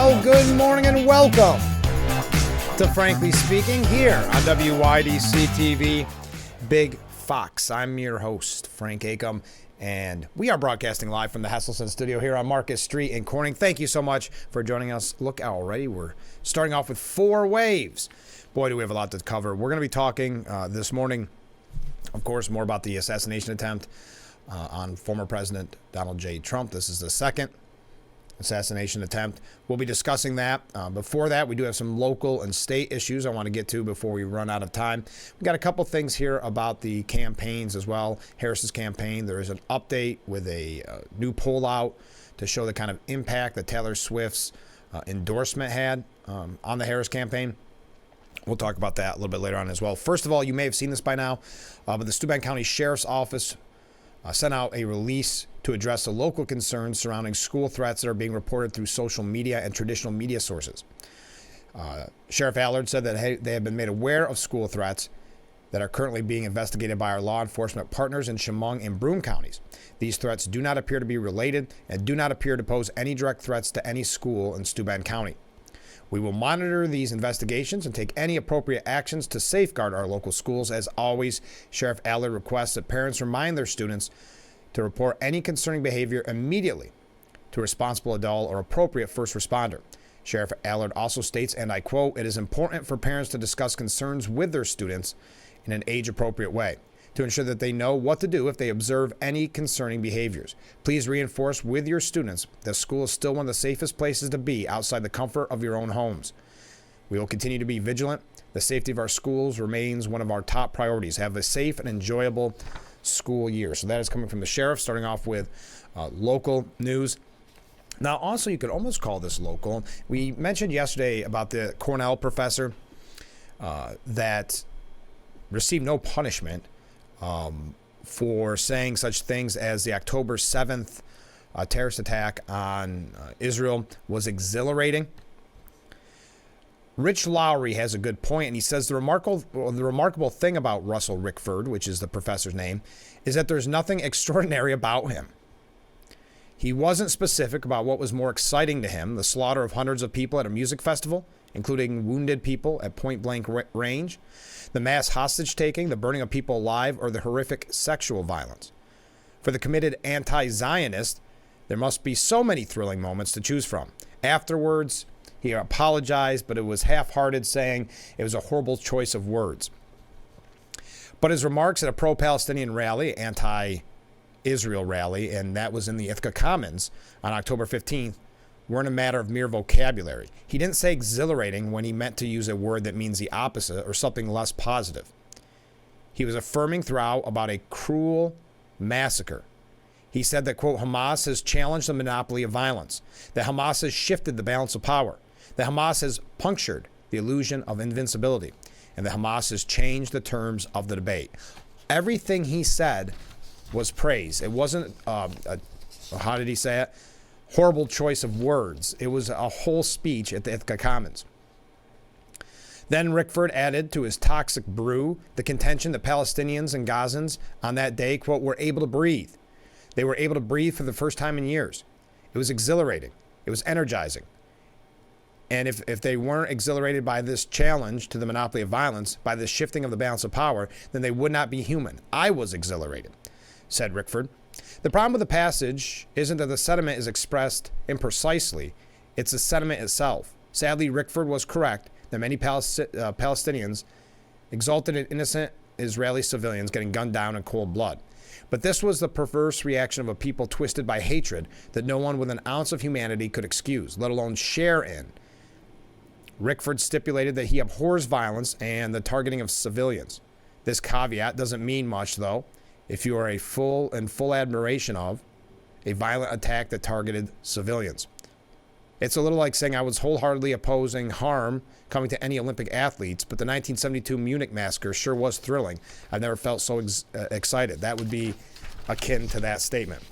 Well, good morning and welcome to Frankly Speaking here on WYDC TV Big Fox. I'm your host, Frank Acom, and we are broadcasting live from the Hesselson studio here on Market Street in Corning. Thank you so much for joining us. Look, already we're starting off with 4 waves. Boy, do we have a lot to cover. We're going to be talking this morning, of course, more about the assassination attempt on former President Donald J. Trump. This is the second assassination attempt. We'll be discussing that. Before that, we do have some local and state issues I want to get to before we run out of time. We've got a couple things here about the campaigns as well. Harris's campaign, there is an update with a new poll out to show the kind of impact that Taylor Swift's endorsement had on the Harris campaign. We'll talk about that a little bit later on as well. First of all, you may have seen this by now, but the Steuben County Sheriff's Office sent out a release to address the local concerns surrounding school threats that are being reported through social media and traditional media sources. Sheriff Allard said that they have been made aware of school threats that are currently being investigated by our law enforcement partners in Chemung and Broome counties. These threats do not appear to be related and do not appear to pose any direct threats to any school in Steuben County. We will monitor these investigations and take any appropriate actions to safeguard our local schools. As always, Sheriff Allard requests that parents remind their students to report any concerning behavior immediately to a responsible adult or appropriate first responder. Sheriff Allard also states, and I quote, "It is important for parents to discuss concerns with their students in an age-appropriate way to ensure that they know what to do if they observe any concerning behaviors. Please reinforce with your students that school is still one of the safest places to be outside the comfort of your own homes. We will continue to be vigilant. The safety of our schools remains one of our top priorities. Have a safe and enjoyable school year." So that is coming from the sheriff, starting off with local news. Now, also, you could almost call this local. We mentioned yesterday about the Cornell professor that received no punishment for saying such things as the October 7th terrorist attack on Israel was exhilarating. Rich Lowry has a good point, and he says the remarkable thing about Russell Rickford, which is the professor's name, is that there's nothing extraordinary about him. He wasn't specific about what was more exciting to him, the slaughter of hundreds of people at a music festival, including wounded people at point-blank range, the mass hostage-taking, the burning of people alive, or the horrific sexual violence. For the committed anti-Zionist, there must be so many thrilling moments to choose from. Afterwards, he apologized, but it was half-hearted, saying it was a horrible choice of words. But his remarks at a pro-Palestinian rally, anti-Israel rally, and that was in the Ithaca Commons on October 15th, weren't a matter of mere vocabulary. He didn't say exhilarating when he meant to use a word that means the opposite or something less positive. He was affirming throughout about a cruel massacre. He said that, quote, Hamas has challenged the monopoly of violence, that Hamas has shifted the balance of power, that Hamas has punctured the illusion of invincibility, and that Hamas has changed the terms of the debate. Everything he said was praise. It wasn't, how did he say it? Horrible choice of words. It was a whole speech at the Ithaca Commons. Then Rickford added to his toxic brew the contention that Palestinians and Gazans on that day, quote, were able to breathe. They were able to breathe for the first time in years. It was exhilarating. It was energizing. And if they weren't exhilarated by this challenge to the monopoly of violence, by this shifting of the balance of power, then they would not be human. I was exhilarated, said Rickford. The problem with the passage isn't that the sentiment is expressed imprecisely, it's the sentiment itself. Sadly, Rickford was correct that many Palestinians exulted in innocent Israeli civilians getting gunned down in cold blood. But this was the perverse reaction of a people twisted by hatred that no one with an ounce of humanity could excuse, let alone share in. Rickford stipulated that he abhors violence and the targeting of civilians. This caveat doesn't mean much, though, if you are full admiration of a violent attack that targeted civilians. It's a little like saying I was wholeheartedly opposing harm coming to any Olympic athletes, but the 1972 Munich massacre sure was thrilling. I've never felt so excited. That would be akin to that statement.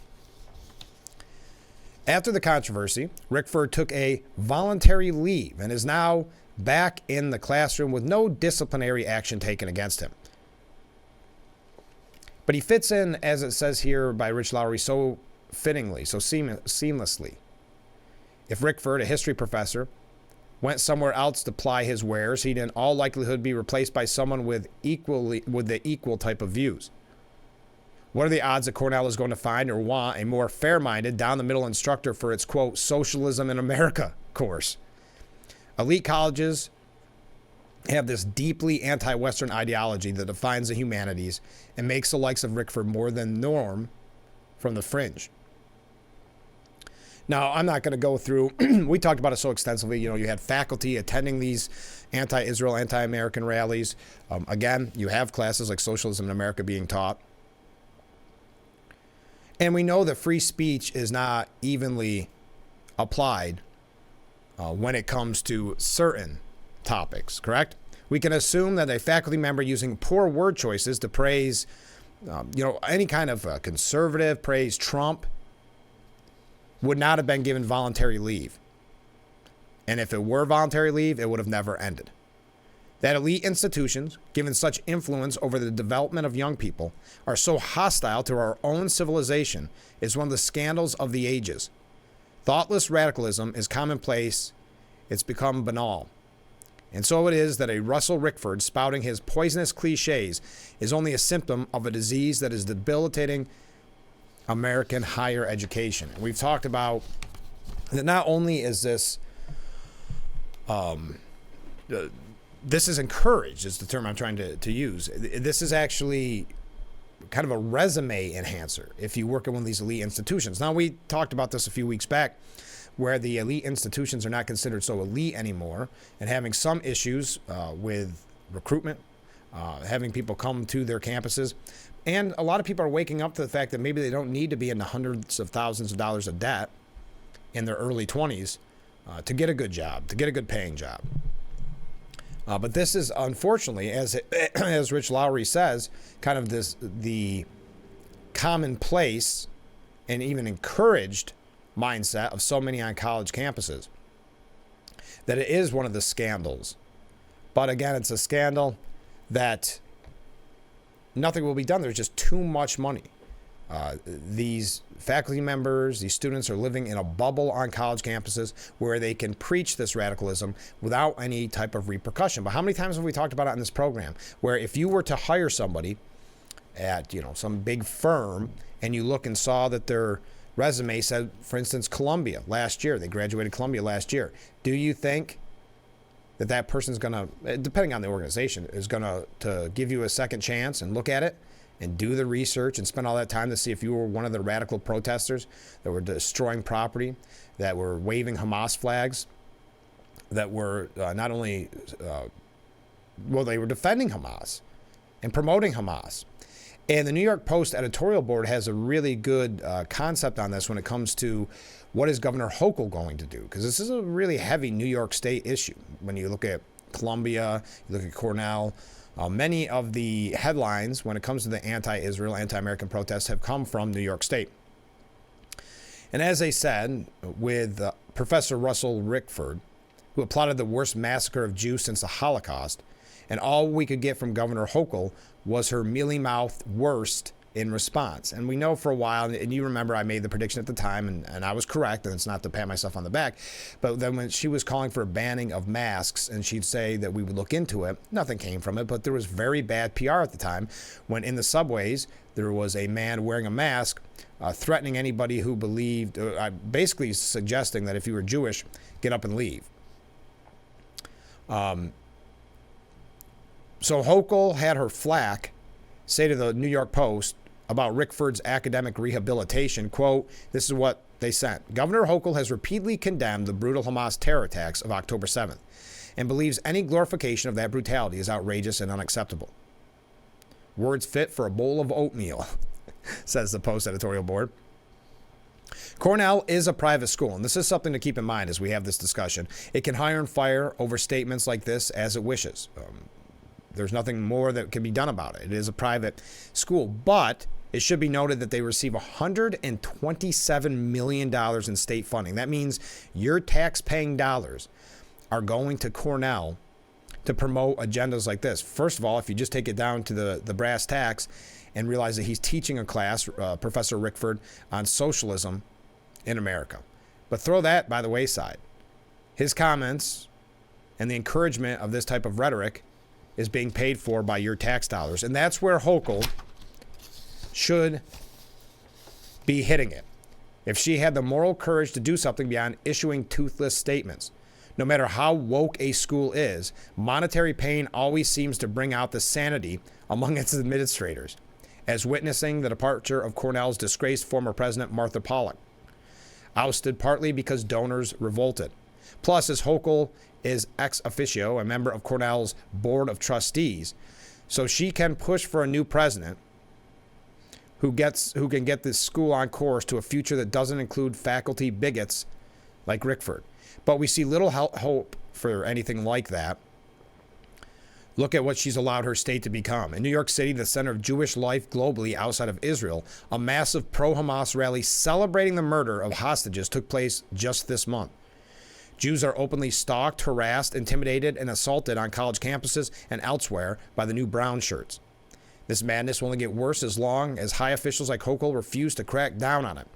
After the controversy, Rickford took a voluntary leave and is now back in the classroom with no disciplinary action taken against him. But he fits in, as it says here by Rich Lowry, so fittingly, so seamlessly If Rickford, a history professor, went somewhere else to ply his wares, he'd in all likelihood be replaced by someone with the equal type of views. What are the odds that Cornell is going to find or want a more fair-minded, down-the-middle instructor for its, quote, Socialism in America course? Elite colleges have this deeply anti-Western ideology that defines the humanities and makes the likes of Rickford more than norm from the fringe. Now, I'm not going to go through, we talked about it so extensively. You know, you had faculty attending these anti-Israel, anti-American rallies. Again, you have classes like Socialism in America being taught. And we know that free speech is not evenly applied when it comes to certain topics, correct? We can assume that a faculty member using poor word choices to praise, any kind of conservative, praise Trump, would not have been given voluntary leave. And if it were voluntary leave, it would have never ended. That elite institutions, given such influence over the development of young people, are so hostile to our own civilization is one of the scandals of the ages. Thoughtless radicalism is commonplace. It's become banal. And so it is that a Russell Rickford spouting his poisonous cliches is only a symptom of a disease that is debilitating American higher education. And we've talked about that not only is this this is encouraged, is the term I'm trying to use. This is actually kind of a resume enhancer if you work at one of these elite institutions. Now, we talked about this a few weeks back, where the elite institutions are not considered so elite anymore and having some issues with recruitment, having people come to their campuses. And a lot of people are waking up to the fact that maybe they don't need to be in the hundreds of thousands of dollars of debt in their early 20s to get a good job, to get a good paying job. But this is, unfortunately, as Rich Lowry says, kind of the commonplace and even encouraged mindset of so many on college campuses, that it is one of the scandals. But again, it's a scandal that nothing will be done. There's just too much money. These faculty members, these students are living in a bubble on college campuses where they can preach this radicalism without any type of repercussion. But how many times have we talked about it in this program, where if you were to hire somebody at, some big firm and you look and saw that their resume said, for instance, Columbia last year, they graduated Columbia last year, do you think that person's going to, depending on the organization, is going to give you a second chance and look at it and do the research and spend all that time to see if you were one of the radical protesters that were destroying property, that were waving Hamas flags, that were not only, they were defending Hamas and promoting Hamas. And the New York Post editorial board has a really good concept on this when it comes to what is Governor Hochul going to do? Because this is a really heavy New York State issue. When you look at Columbia, you look at Cornell, many of the headlines when it comes to the anti-Israel, anti-American protests have come from New York State. And as they said, with Professor Russell Rickford, who applauded the worst massacre of Jews since the Holocaust, and all we could get from Governor Hochul was her mealy-mouthed worst in response. And we know for a while, and you remember I made the prediction at the time, and I was correct, and it's not to pat myself on the back, but then when she was calling for a banning of masks, and she'd say that we would look into it, nothing came from it, but there was very bad PR at the time when in the subways there was a man wearing a mask threatening anybody who believed, basically suggesting that if you were Jewish, get up and leave. So Hochul had her flack say to the New York Post about Rickford's academic rehabilitation, quote, this is what they sent. Governor Hochul has repeatedly condemned the brutal Hamas terror attacks of October 7th and believes any glorification of that brutality is outrageous and unacceptable. Words fit for a bowl of oatmeal, says the Post editorial board. Cornell is a private school, and this is something to keep in mind as we have this discussion. It can hire and fire over statements like this as it wishes. There's nothing more that can be done about it. It is a private school, but it should be noted that they receive $127 million in state funding. That means your tax-paying dollars are going to Cornell to promote agendas like this. First of all, if you just take it down to the brass tacks and realize that he's teaching a class, Professor Rickford, on socialism in America. But throw that by the wayside. His comments and the encouragement of this type of rhetoric is being paid for by your tax dollars. And that's where Hochul should be hitting it. If she had the moral courage to do something beyond issuing toothless statements. No matter how woke a school is, monetary pain always seems to bring out the sanity among its administrators, as witnessing the departure of Cornell's disgraced former president Martha Pollack, ousted partly because donors revolted. Plus, as Hochul is ex officio, a member of Cornell's board of trustees, so she can push for a new president who can get this school on course to a future that doesn't include faculty bigots like Rickford. But we see little hope for anything like that. Look at what she's allowed her state to become. In New York City, the center of Jewish life globally outside of Israel, a massive pro-Hamas rally celebrating the murder of hostages took place just this month. Jews are openly stalked, harassed, intimidated, and assaulted on college campuses and elsewhere by the new brown shirts. This madness will only get worse as long as high officials like Hochul refuse to crack down on it.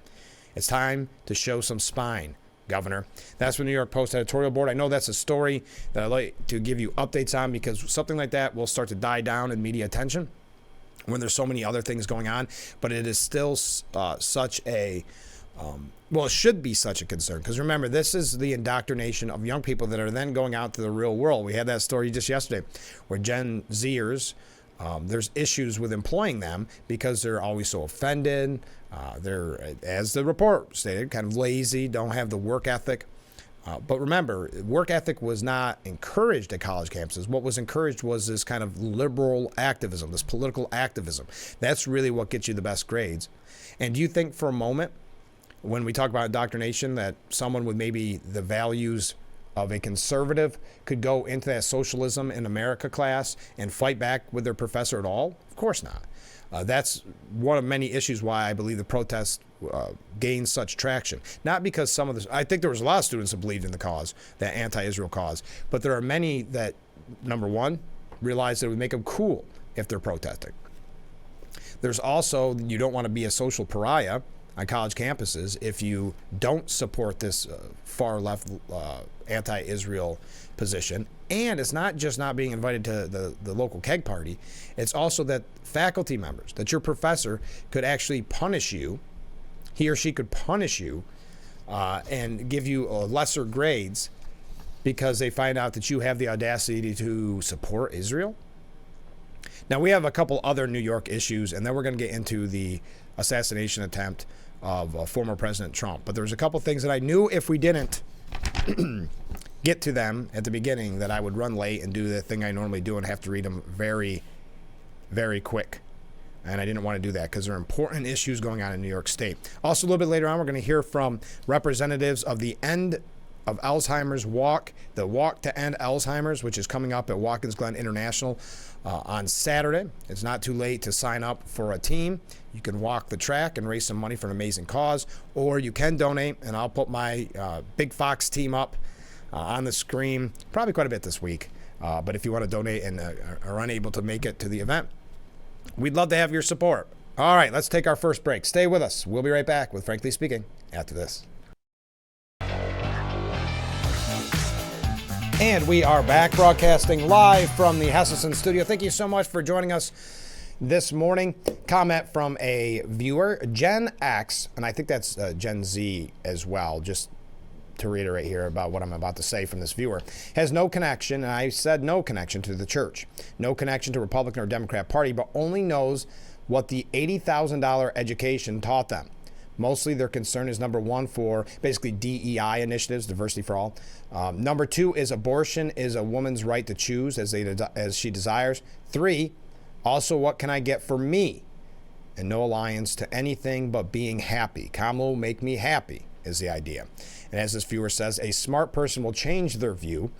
It's time to show some spine, Governor. That's from the New York Post editorial board. I know that's a story that I like to give you updates on because something like that will start to die down in media attention when there's so many other things going on. But it is still such a, it should be such a concern. Because remember, this is the indoctrination of young people that are then going out to the real world. We had that story just yesterday where Gen Zers, there's issues with employing them because they're always so offended. They're, as the report stated, kind of lazy, don't have the work ethic. But remember, work ethic was not encouraged at college campuses. What was encouraged was this kind of liberal activism, this political activism. That's really what gets you the best grades. And do you think for a moment, when we talk about indoctrination, that someone with maybe the values of a conservative could go into that socialism in America class and fight back with their professor at all? Of course not. That's one of many issues why I believe the protest gained such traction. Not because I think there was a lot of students that believed in the cause, that anti-Israel cause, but there are many that, number one, realized that it would make them cool if they're protesting. There's also, you don't want to be a social pariah on college campuses if you don't support this far left anti-Israel position. And it's not just not being invited to the local keg party. It's also that faculty members, that your professor could actually punish you. He or she could punish you and give you lesser grades because they find out that you have the audacity to support Israel. Now, we have a couple other New York issues, and then we're going to get into the assassination attempt of former President Trump. But there's a couple things that I knew if we didn't get to them at the beginning that I would run late and do the thing I normally do and have to read them very, very quick. And I didn't want to do that because there are important issues going on in New York State. Also, a little bit later on, we're going to hear from representatives of the End of Alzheimer's Walk, the Walk to End Alzheimer's, which is coming up at Watkins Glen International on Saturday. It's not too late to sign up for a team. You can walk the track and raise some money for an amazing cause, or you can donate, and I'll put my Big Fox team up on the screen probably quite a bit this week. But if you want to donate and are unable to make it to the event, we'd love to have your support. All right, let's take our first break. Stay with us. We'll be right back with Frankly Speaking after this. And we are back broadcasting live from the Hesselson studio. Thank you so much for joining us this morning. Comment from a viewer, Gen X, and I think that's Gen Z as well, just to reiterate here about what I'm about to say from this viewer, has no connection, and I said no connection to the church, no connection to Republican or Democrat Party, but only knows what the $80,000 education taught them. Mostly their concern is, number one, for basically DEI initiatives, diversity for all. Number two is abortion is a woman's right to choose as she desires. Three, also what can I get for me? And no alliance to anything but being happy. Kamala will make me happy is the idea. And as this viewer says, a smart person will change their view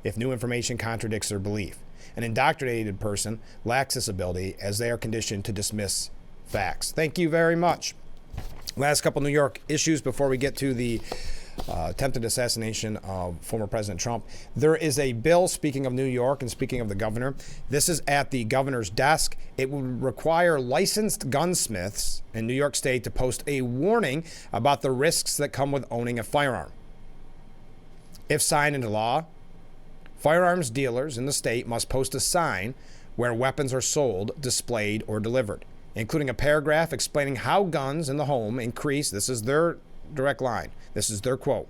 if new information contradicts their belief. An indoctrinated person lacks this ability as they are conditioned to dismiss facts. Thank you very much. Last couple New York issues before we get to the attempted assassination of former President Trump. There is a bill, speaking of New York and speaking of the governor, this is at the governor's desk. It would require licensed gunsmiths in New York State to post a warning about the risks that come with owning a firearm. If signed into law, firearms dealers in the state must post a sign where weapons are sold, displayed, or delivered, including a paragraph explaining how guns in the home increase, this is their direct line, this is their quote,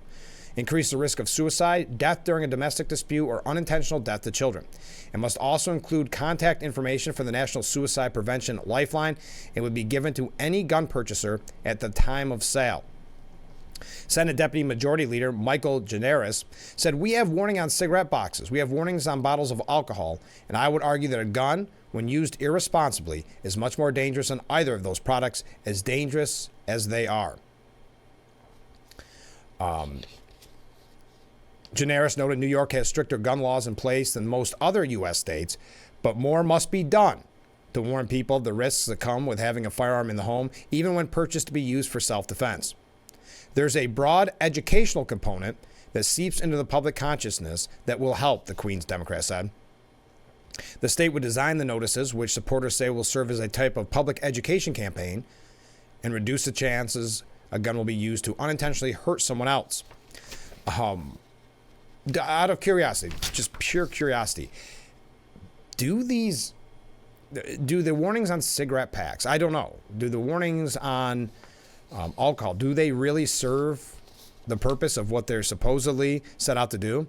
increase the risk of suicide, death during a domestic dispute, or unintentional death to children. It must also include contact information for the National Suicide Prevention Lifeline. It would be given to any gun purchaser at the time of sale. Senate Deputy Majority Leader Michael Gianaris said, "We have warning on cigarette boxes. We have warnings on bottles of alcohol, and I would argue that a gun, when used irresponsibly, is much more dangerous than either of those products, as dangerous as they are." Gianaris noted New York has stricter gun laws in place than most other U.S. states, but more must be done to warn people of the risks that come with having a firearm in the home, even when purchased to be used for self-defense. There's a broad educational component that seeps into the public consciousness that will help, the Queens Democrat said. The state would design the notices, which supporters say will serve as a type of public education campaign and reduce the chances a gun will be used to unintentionally hurt someone else. Out of curiosity, just pure curiosity, do the warnings on cigarette packs, I don't know, do the warnings on alcohol, do they really serve the purpose of what they're supposedly set out to do?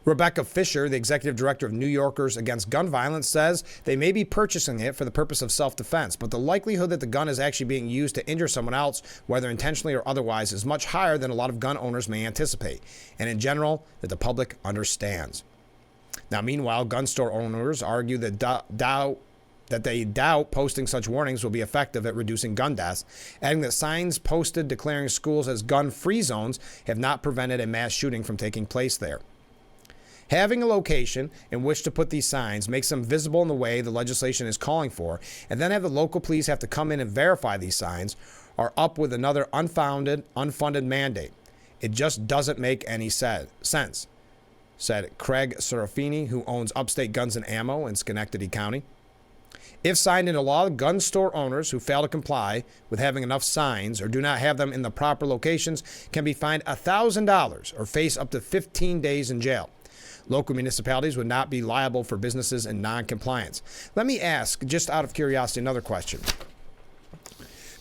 Rebecca Fisher, the executive director of New Yorkers Against Gun Violence, says they may be purchasing it for the purpose of self-defense, but the likelihood that the gun is actually being used to injure someone else, whether intentionally or otherwise, is much higher than a lot of gun owners may anticipate, and in general, that the public understands. Now, meanwhile, gun store owners argue that they doubt posting such warnings will be effective at reducing gun deaths, adding that signs posted declaring schools as gun-free zones have not prevented a mass shooting from taking place there. Having a location in which to put these signs makes them visible in the way the legislation is calling for, and then have the local police have to come in and verify these signs, are up with another unfunded mandate. It just doesn't make any sense, said Craig Serafini, who owns Upstate Guns and Ammo in Schenectady County. If signed into law, gun store owners who fail to comply with having enough signs or do not have them in the proper locations can be fined $1,000 or face up to 15 days in jail. Local municipalities would not be liable for businesses in non-compliance. Let me ask, just out of curiosity, another question.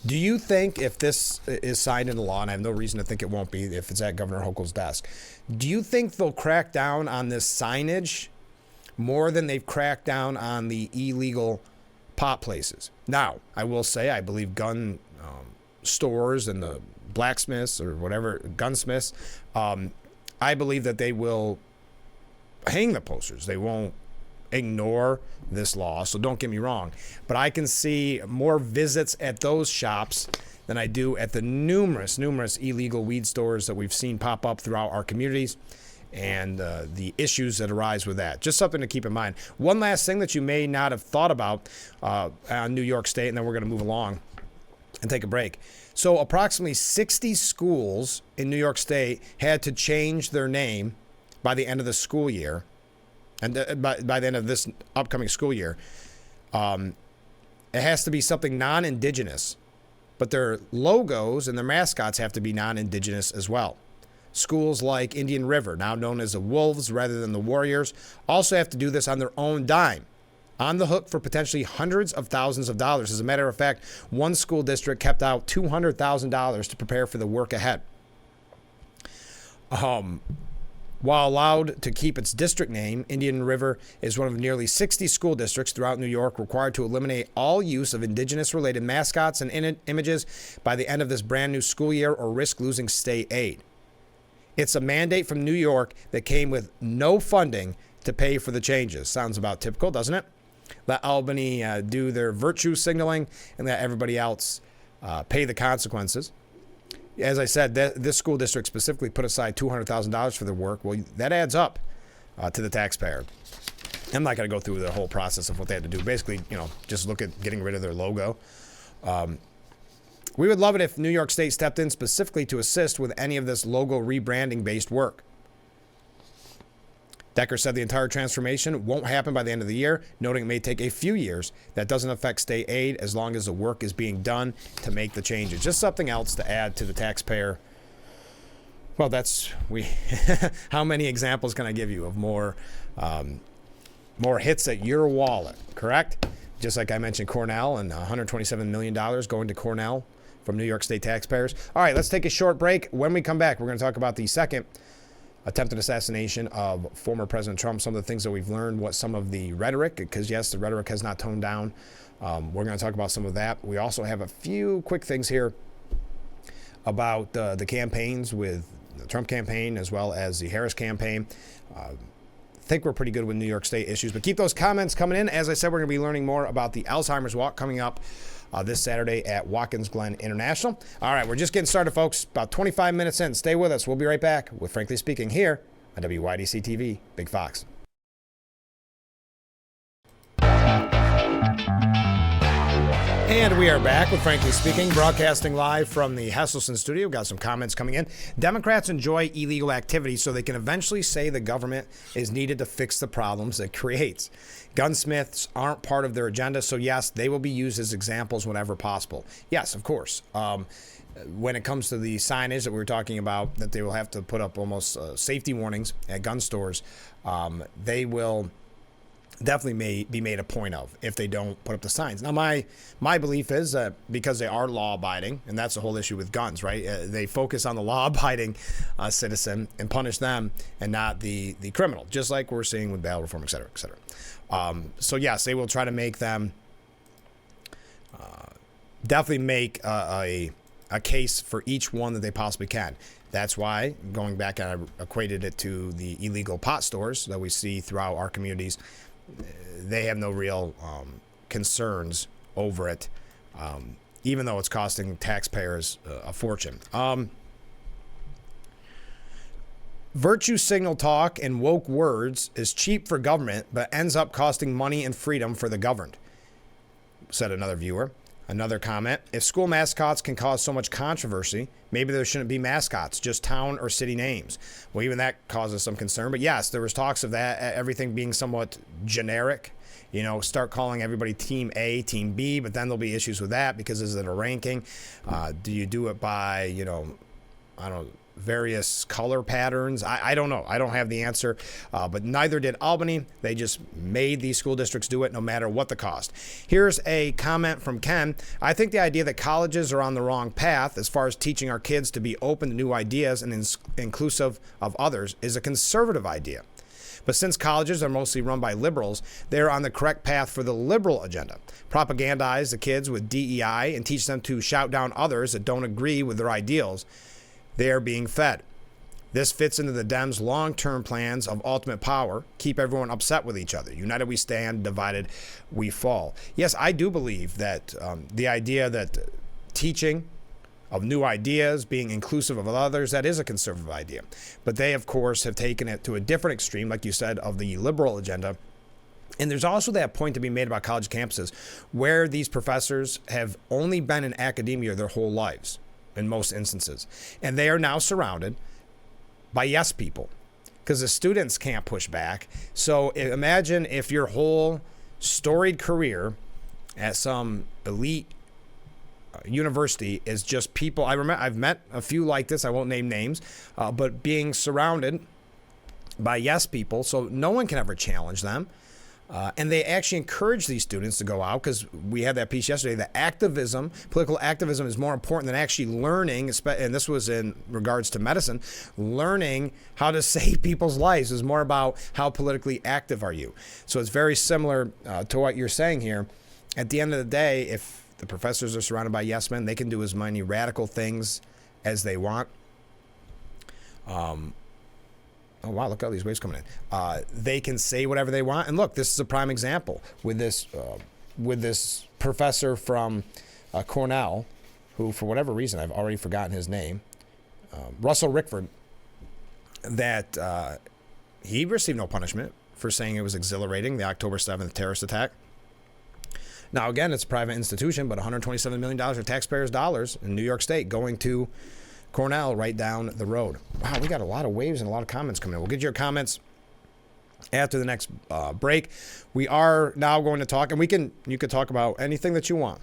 Do you think if this is signed into law, and I have no reason to think it won't be if it's at Governor Hochul's desk, do you think they'll crack down on this signage more than they've cracked down on the illegal pot places? Now, I will say I believe gun stores and the blacksmiths or whatever, gunsmiths, I believe that they will hang the posters. They won't ignore this law, so don't get me wrong. But I can see more visits at those shops than I do at the numerous illegal weed stores that we've seen pop up throughout our communities and the issues that arise with that. Just something to keep in mind. One last thing that you may not have thought about on New York State, and then we're going to move along and take a break. So approximately 60 schools in New York State had to change their name by the end of the school year, and by the end of this upcoming school year. It has to be something non-indigenous, but their logos and their mascots have to be non-indigenous as well. Schools like Indian River, now known as the Wolves rather than the Warriors, also have to do this on their own dime, on the hook for potentially hundreds of thousands of dollars. As a matter of fact, one school district kept out $200,000 to prepare for the work ahead. While allowed to keep its district name, Indian River is one of nearly 60 school districts throughout New York required to eliminate all use of indigenous-related mascots and images by the end of this brand new school year or risk losing state aid. It's a mandate from New York that came with no funding to pay for the changes. Sounds about typical, doesn't it? Let Albany do their virtue signaling and let everybody else pay the consequences. As I said, this school district specifically put aside $200,000 for their work. Well, that adds up to the taxpayer. I'm not going to go through the whole process of what they had to do. Basically, just look at getting rid of their logo. We would love it if New York State stepped in specifically to assist with any of this logo rebranding based work. Decker said the entire transformation won't happen by the end of the year, noting it may take a few years. That doesn't affect state aid as long as the work is being done to make the changes. Just something else to add to the taxpayer. Well, how many examples can I give you of more hits at your wallet, correct? Just like I mentioned Cornell and $127 million going to Cornell from New York State taxpayers. All right, let's take a short break. When we come back, we're going to talk about the second attempted assassination of former President Trump, some of the things that we've learned, what some of the rhetoric, because yes, the rhetoric has not toned down. We're going to talk about some of that. We also have a few quick things here about the campaigns with the Trump campaign as well as the Harris campaign. I think we're pretty good with New York State issues, but keep those comments coming in. As I said, we're going to be learning more about the Alzheimer's Walk coming up this Saturday at Watkins Glen International. All right, we're just getting started, folks. About 25 minutes in. Stay with us. We'll be right back with Frankly Speaking here on WYDC TV, Big Fox. And we are back with Frankly Speaking, broadcasting live from the Hesselson studio. We've got some comments coming in. Democrats enjoy illegal activity so they can eventually say the government is needed to fix the problems it creates. Gunsmiths aren't part of their agenda, so yes, they will be used as examples whenever possible. Yes, of course. When it comes to the signage that we were talking about, that they will have to put up almost safety warnings at gun stores, they will definitely be made a point of if they don't put up the signs. Now, my belief is that because they are law-abiding, and that's the whole issue with guns, right? They focus on the law-abiding citizen and punish them and not the criminal, just like we're seeing with bail reform, et cetera, et cetera. So, yes, they will try to make them definitely make a case for each one that they possibly can. That's why, going back, I equated it to the illegal pot stores that we see throughout our communities. They have no real concerns over it, even though it's costing taxpayers a fortune. Virtue signal talk and woke words is cheap for government, but ends up costing money and freedom for the governed, said another viewer. Another comment, if school mascots can cause so much controversy, maybe there shouldn't be mascots, just town or city names. Well, even that causes some concern. But yes, there was talks of that, everything being somewhat generic. You know, start calling everybody Team A, Team B, but then there'll be issues with that because is it a ranking? Do you do it by, I don't know, various color patterns? I don't know. I don't have the answer, but neither did Albany. They just made these school districts do it no matter what the cost. Here's a comment from Ken. I think the idea that colleges are on the wrong path as far as teaching our kids to be open to new ideas and inclusive of others is a conservative idea. But since colleges are mostly run by liberals, they're on the correct path for the liberal agenda. Propagandize the kids with DEI and teach them to shout down others that don't agree with their ideals. They are being fed. This fits into the Dems' long-term plans of ultimate power, keep everyone upset with each other. United we stand, divided we fall. Yes, I do believe that the idea that teaching of new ideas, being inclusive of others, that is a conservative idea. But they, of course, have taken it to a different extreme, like you said, of the liberal agenda. And there's also that point to be made about college campuses where these professors have only been in academia their whole lives. In most instances. And they are now surrounded by yes people because the students can't push back. So imagine if your whole storied career at some elite university is just people. I've met a few like this. I won't name names, but being surrounded by yes people. So no one can ever challenge them. And they actually encourage these students to go out because we had that piece yesterday that activism, political activism is more important than actually learning, and this was in regards to medicine, learning how to save people's lives is more about how politically active are you. So it's very similar to what you're saying here. At the end of the day, if the professors are surrounded by yes men, they can do as many radical things as they want. Oh, wow, look at all these waves coming in. They can say whatever they want. And look, this is a prime example with this professor from Cornell, who, for whatever reason, I've already forgotten his name, Russell Rickford, that he received no punishment for saying it was exhilarating, the October 7th terrorist attack. Now, again, it's a private institution, but $127 million of taxpayers' dollars in New York State going to Cornell right down the road. Wow, we got a lot of waves and a lot of comments coming in. We'll get your comments after the next break. We are now going to talk, and you can talk about anything that you want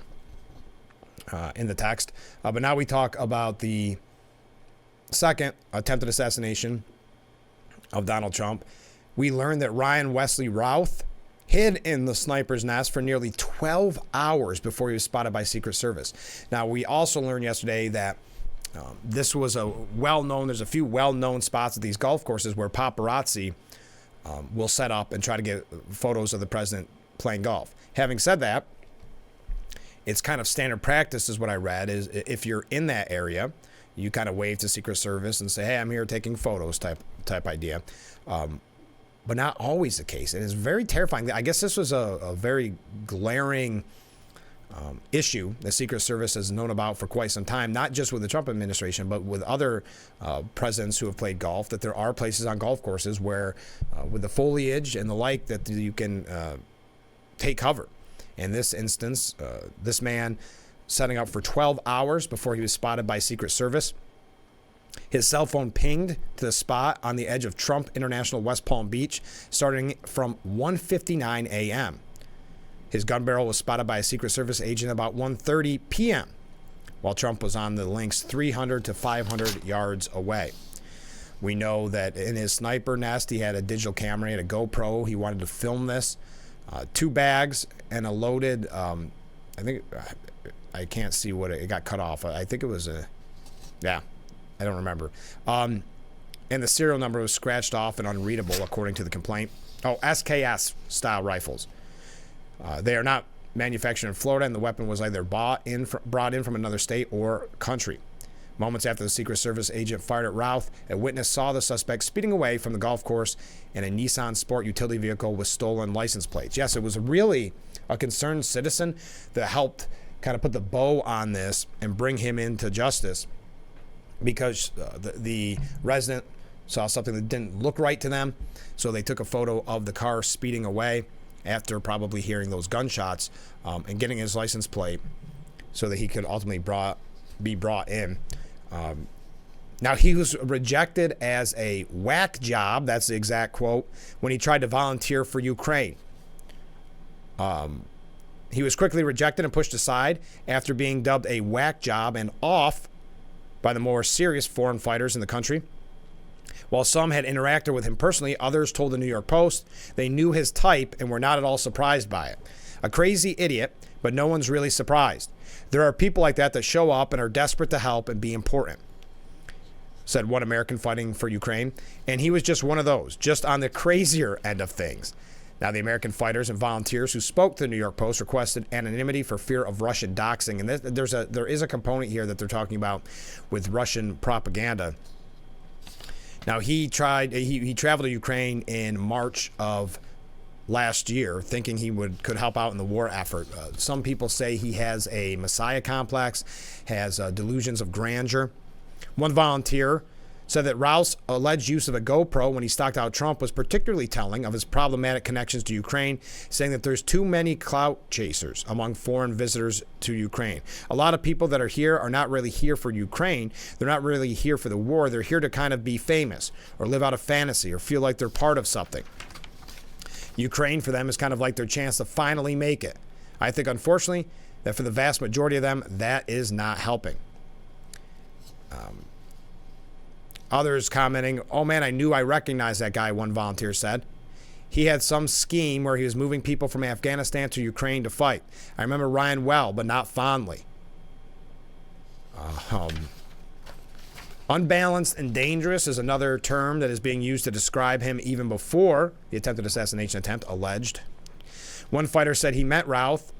in the text. But now we talk about the second attempted assassination of Donald Trump. We learned that Ryan Wesley Routh hid in the sniper's nest for nearly 12 hours before he was spotted by Secret Service. Now, we also learned yesterday that this was there's a few well-known spots at these golf courses where paparazzi will set up and try to get photos of the president playing golf. Having said that, it's kind of standard practice, is what I read, is if you're in that area, you kind of wave to Secret Service and say, hey, I'm here taking photos type idea. But not always the case. It is very terrifying. I guess this was a very glaring issue that Secret Service has known about for quite some time, not just with the Trump administration, but with other presidents who have played golf, that there are places on golf courses where with the foliage and the like that you can take cover. In this instance, this man setting up for 12 hours before he was spotted by Secret Service. His cell phone pinged to the spot on the edge of Trump International West Palm Beach starting from 1:59 a.m. His gun barrel was spotted by a Secret Service agent about 1:30 p.m. while Trump was on the links 300 to 500 yards away. We know that in his sniper nest, he had a digital camera, he had a GoPro. He wanted to film this. 2 bags and a loaded, I can't see what it got cut off. I think it was I don't remember. And the serial number was scratched off and unreadable, according to the complaint. SKS style rifles. They are not manufactured in Florida, and the weapon was either brought in from another state or country. Moments after the Secret Service agent fired at Routh, a witness saw the suspect speeding away from the golf course in a Nissan Sport utility vehicle with stolen license plates. Yes, it was really a concerned citizen that helped kind of put the bow on this and bring him into justice, because the resident saw something that didn't look right to them, so they took a photo of the car speeding away after probably hearing those gunshots and getting his license plate so that he could ultimately be brought in. Now, he was rejected as a whack job, that's the exact quote, when he tried to volunteer for Ukraine. He was quickly rejected and pushed aside after being dubbed a whack job and off by the more serious foreign fighters in the country. While some had interacted with him personally, others told the New York Post they knew his type and were not at all surprised by it. A crazy idiot, but no one's really surprised. There are people like that show up and are desperate to help and be important, said one American fighting for Ukraine. And he was just one of those, just on the crazier end of things. Now, the American fighters and volunteers who spoke to the New York Post requested anonymity for fear of Russian doxing. And there is a component here that they're talking about with Russian propaganda. Now, he traveled to Ukraine in March of last year, thinking he could help out in the war effort. Some people say he has a messiah complex, has delusions of grandeur. One volunteer said that Routh's alleged use of a GoPro when he stalked out Trump was particularly telling of his problematic connections to Ukraine, saying that there's too many clout chasers among foreign visitors to Ukraine. A lot of people that are here are not really here for Ukraine. They're not really here for the war. They're here to kind of be famous or live out a fantasy or feel like they're part of something. Ukraine for them is kind of like their chance to finally make it. I think, unfortunately, that for the vast majority of them, that is not helping. Others commenting, oh man, I recognized that guy, one volunteer said. He had some scheme where he was moving people from Afghanistan to Ukraine to fight. I remember Ryan well, but not fondly. Unbalanced and dangerous is another term that is being used to describe him even before the attempted assassination attempt, alleged. One fighter said he met Routh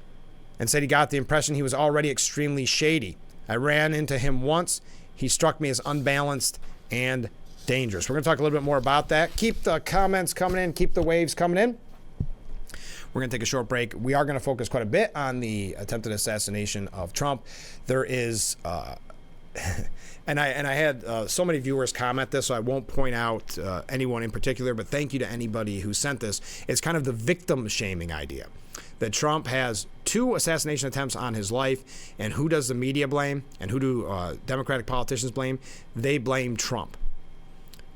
and said he got the impression he was already extremely shady. I ran into him once. He struck me as unbalanced and dangerous. We're going to talk a little bit more about that. Keep the comments coming in. Keep the waves coming in. We're going to take a short break. We are going to focus quite a bit on the attempted assassination of Trump. There is, and I had so many viewers comment this, so I won't point out anyone in particular, but thank you to anybody who sent this. It's kind of the victim shaming idea. that Trump has 2 assassination attempts on his life, and who does the media blame and who do Democratic politicians blame? They blame Trump.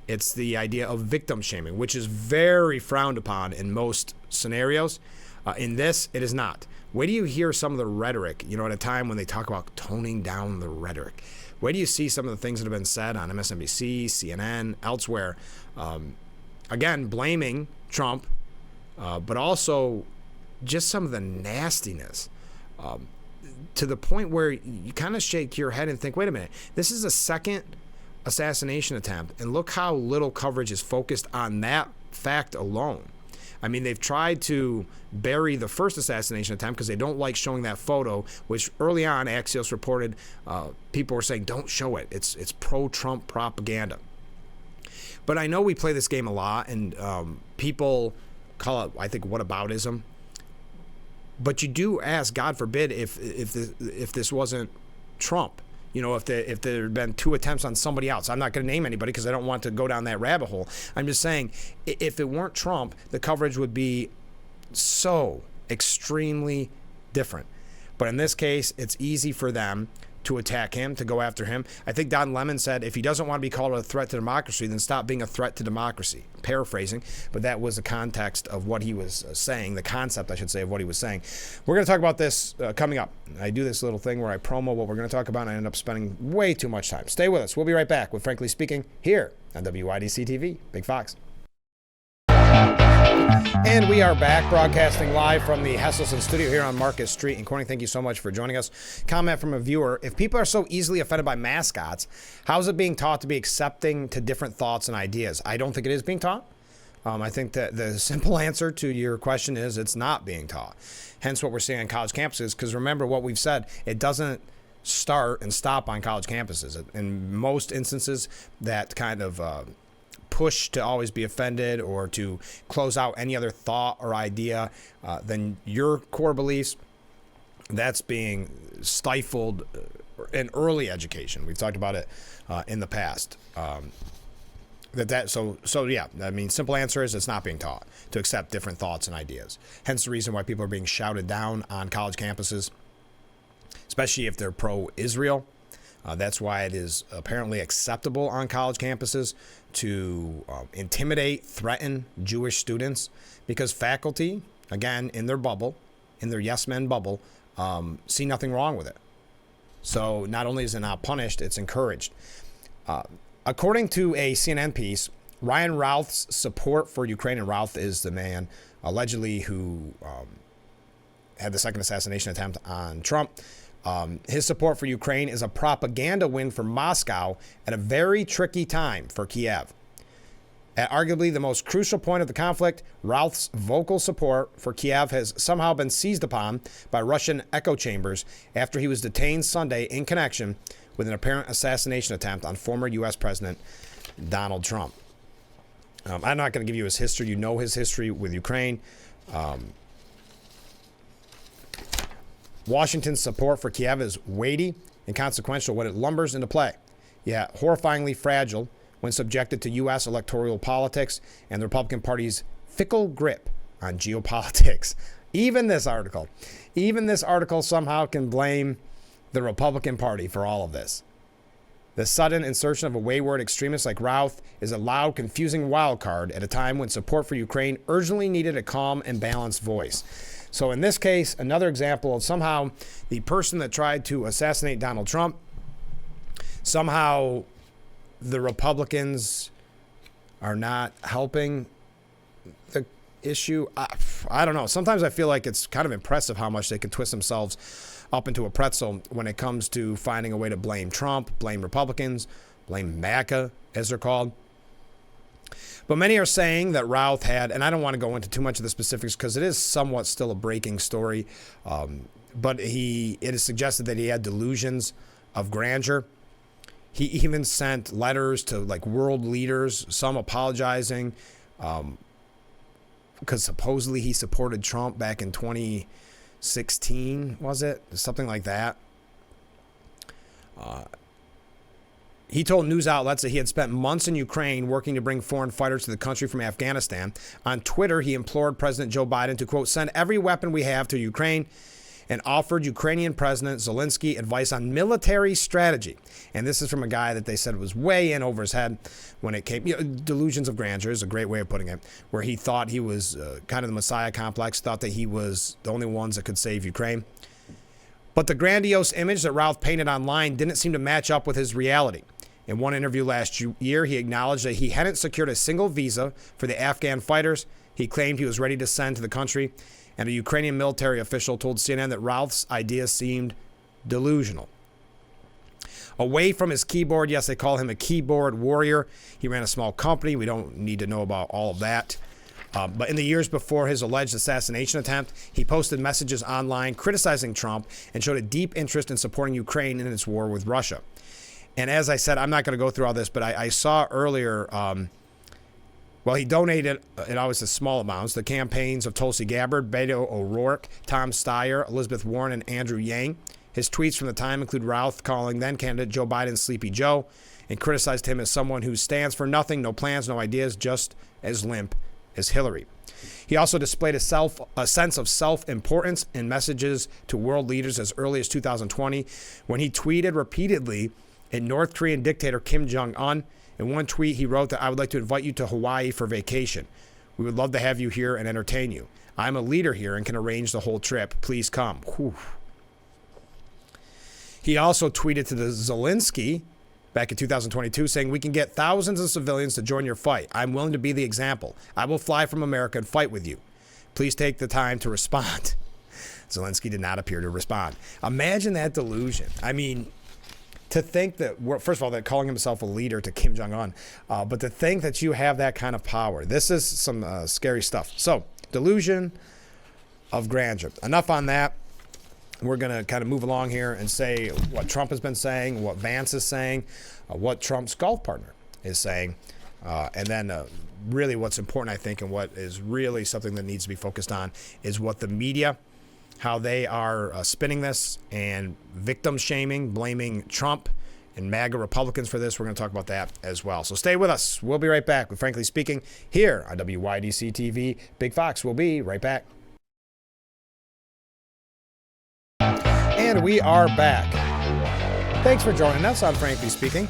It's the idea of victim shaming, which is very frowned upon in most scenarios. In this, it is not. Where do you hear some of the rhetoric, at a time when they talk about toning down the rhetoric? Where do you see some of the things that have been said on MSNBC, CNN, elsewhere? Again, blaming Trump, but also just some of the nastiness to the point where you kind of shake your head and think, wait a minute, this is a second assassination attempt, and look how little coverage is focused on that fact alone. I mean, they've tried to bury the first assassination attempt because they don't like showing that photo, which early on Axios reported people were saying, don't show it. It's pro-Trump propaganda. But I know we play this game a lot, and people call it, I think, whataboutism. But you do ask, God forbid, if this wasn't Trump. If there had been 2 attempts on somebody else. I'm not going to name anybody because I don't want to go down that rabbit hole. I'm just saying, if it weren't Trump, the coverage would be so extremely different. But in this case, it's easy for them to attack him, to go after him. I think Don Lemon said, if he doesn't want to be called a threat to democracy, then stop being a threat to democracy. Paraphrasing, but that was the context of what he was saying, the concept, I should say, of what he was saying. We're going to talk about this coming up. I do this little thing where I promo what we're going to talk about, and I end up spending way too much time. Stay with us. We'll be right back with Frankly Speaking here on WIDC TV. Big Fox. And we are back, broadcasting live from the Hesselson studio here on Market Street in Corning. Thank you so much for joining us. Comment from a viewer: if people are so easily offended by mascots, how is it being taught to be accepting to different thoughts and ideas? I don't think it is being taught. I think that the simple answer to your question is it's not being taught. Hence what we're seeing on college campuses, because remember what we've said, it doesn't start and stop on college campuses. In most instances, that kind of push to always be offended or to close out any other thought or idea than your core beliefs, that's being stifled in early education. We've talked about it in the past. So yeah, I mean, simple answer is it's not being taught to accept different thoughts and ideas. Hence the reason why people are being shouted down on college campuses, especially if they're pro-Israel. That's why it is apparently acceptable on college campuses to intimidate, threaten Jewish students, because faculty, again, in their bubble, in their yes men bubble, see nothing wrong with it. So not only is it not punished, it's encouraged. According to a CNN piece, Ryan Routh's support for Ukraine, and Routh is the man allegedly who had the second assassination attempt on Trump. His support for Ukraine is a propaganda win for Moscow at a very tricky time for Kiev. At arguably the most crucial point of the conflict, Routh's vocal support for Kiev has somehow been seized upon by Russian echo chambers after he was detained Sunday in connection with an apparent assassination attempt on former U.S. President Donald Trump. I'm not going to give you his history. You know his history with Ukraine. Washington's support for Kiev is weighty and consequential when it lumbers into play, yet horrifyingly fragile when subjected to U.S. electoral politics and the Republican Party's fickle grip on geopolitics. Even this article somehow can blame the Republican Party for all of this. The sudden insertion of a wayward extremist like Routh is a loud, confusing wild card at a time when support for Ukraine urgently needed a calm and balanced voice. So in this case, another example of somehow the person that tried to assassinate Donald Trump, somehow the Republicans are not helping the issue. I don't know. Sometimes I feel like it's kind of impressive how much they can twist themselves up into a pretzel when it comes to finding a way to blame Trump, blame Republicans, blame MAGA, as they're called. But many are saying that Routh had, and I don't want to go into too much of the specifics because it is somewhat still a breaking story, but it is suggested that he had delusions of grandeur. He even sent letters to like world leaders, some apologizing because supposedly he supported Trump back in 2016, was it? Something like that. He told news outlets that he had spent months in Ukraine working to bring foreign fighters to the country from Afghanistan. On Twitter, he implored President Joe Biden to, quote, send every weapon we have to Ukraine, and offered Ukrainian President Zelensky advice on military strategy. And this is from a guy that they said was way in over his head when it came. Delusions of grandeur is a great way of putting it, where he thought he was kind of the Messiah complex, thought that he was the only ones that could save Ukraine. But the grandiose image that Ralph painted online didn't seem to match up with his reality. In one interview last year, he acknowledged that he hadn't secured a single visa for the Afghan fighters he claimed he was ready to send to the country, and a Ukrainian military official told CNN that Ralph's idea seemed delusional. Away from his keyboard, yes, they call him a keyboard warrior. He ran a small company. We don't need to know about all of that. But in the years before his alleged assassination attempt, he posted messages online criticizing Trump and showed a deep interest in supporting Ukraine in its war with Russia. And as I said, I'm not going to go through all this, but I saw earlier, well, he donated, in always small amounts, the campaigns of Tulsi Gabbard, Beto O'Rourke, Tom Steyer, Elizabeth Warren, and Andrew Yang. His tweets from the time include Ralph calling then-candidate Joe Biden Sleepy Joe and criticized him as someone who stands for nothing, no plans, no ideas, just as limp as Hillary. He also displayed a sense of self-importance in messages to world leaders as early as 2020 when he tweeted repeatedly at North Korean dictator Kim Jong-un. In one tweet, he wrote that I would like to invite you to Hawaii for vacation. We would love to have you here and entertain you. I'm a leader here and can arrange the whole trip. Please come. Whew. He also tweeted to the Zelensky back in 2022 saying, we can get thousands of civilians to join your fight. I'm willing to be the example. I will fly from America and fight with you. Please take the time to respond. Zelensky did not appear to respond. Imagine that delusion. I mean, to think that, first of all, that calling himself a leader to Kim Jong-un, but to think that you have that kind of power. This is some scary stuff. So, delusion of grandeur. Enough on that. We're going to kind of move along here and say what Trump has been saying, what Vance is saying, what Trump's golf partner is saying, and then really what's important, I think, and what is really something that needs to be focused on is what the media, how they are spinning this and victim shaming, blaming Trump and MAGA Republicans for this. We're going to talk about that as well. So stay with us. We'll be right back with Frankly Speaking here on WYDC TV. Big Fox will be right back. And we are back. Thanks for joining us on Frankly Speaking.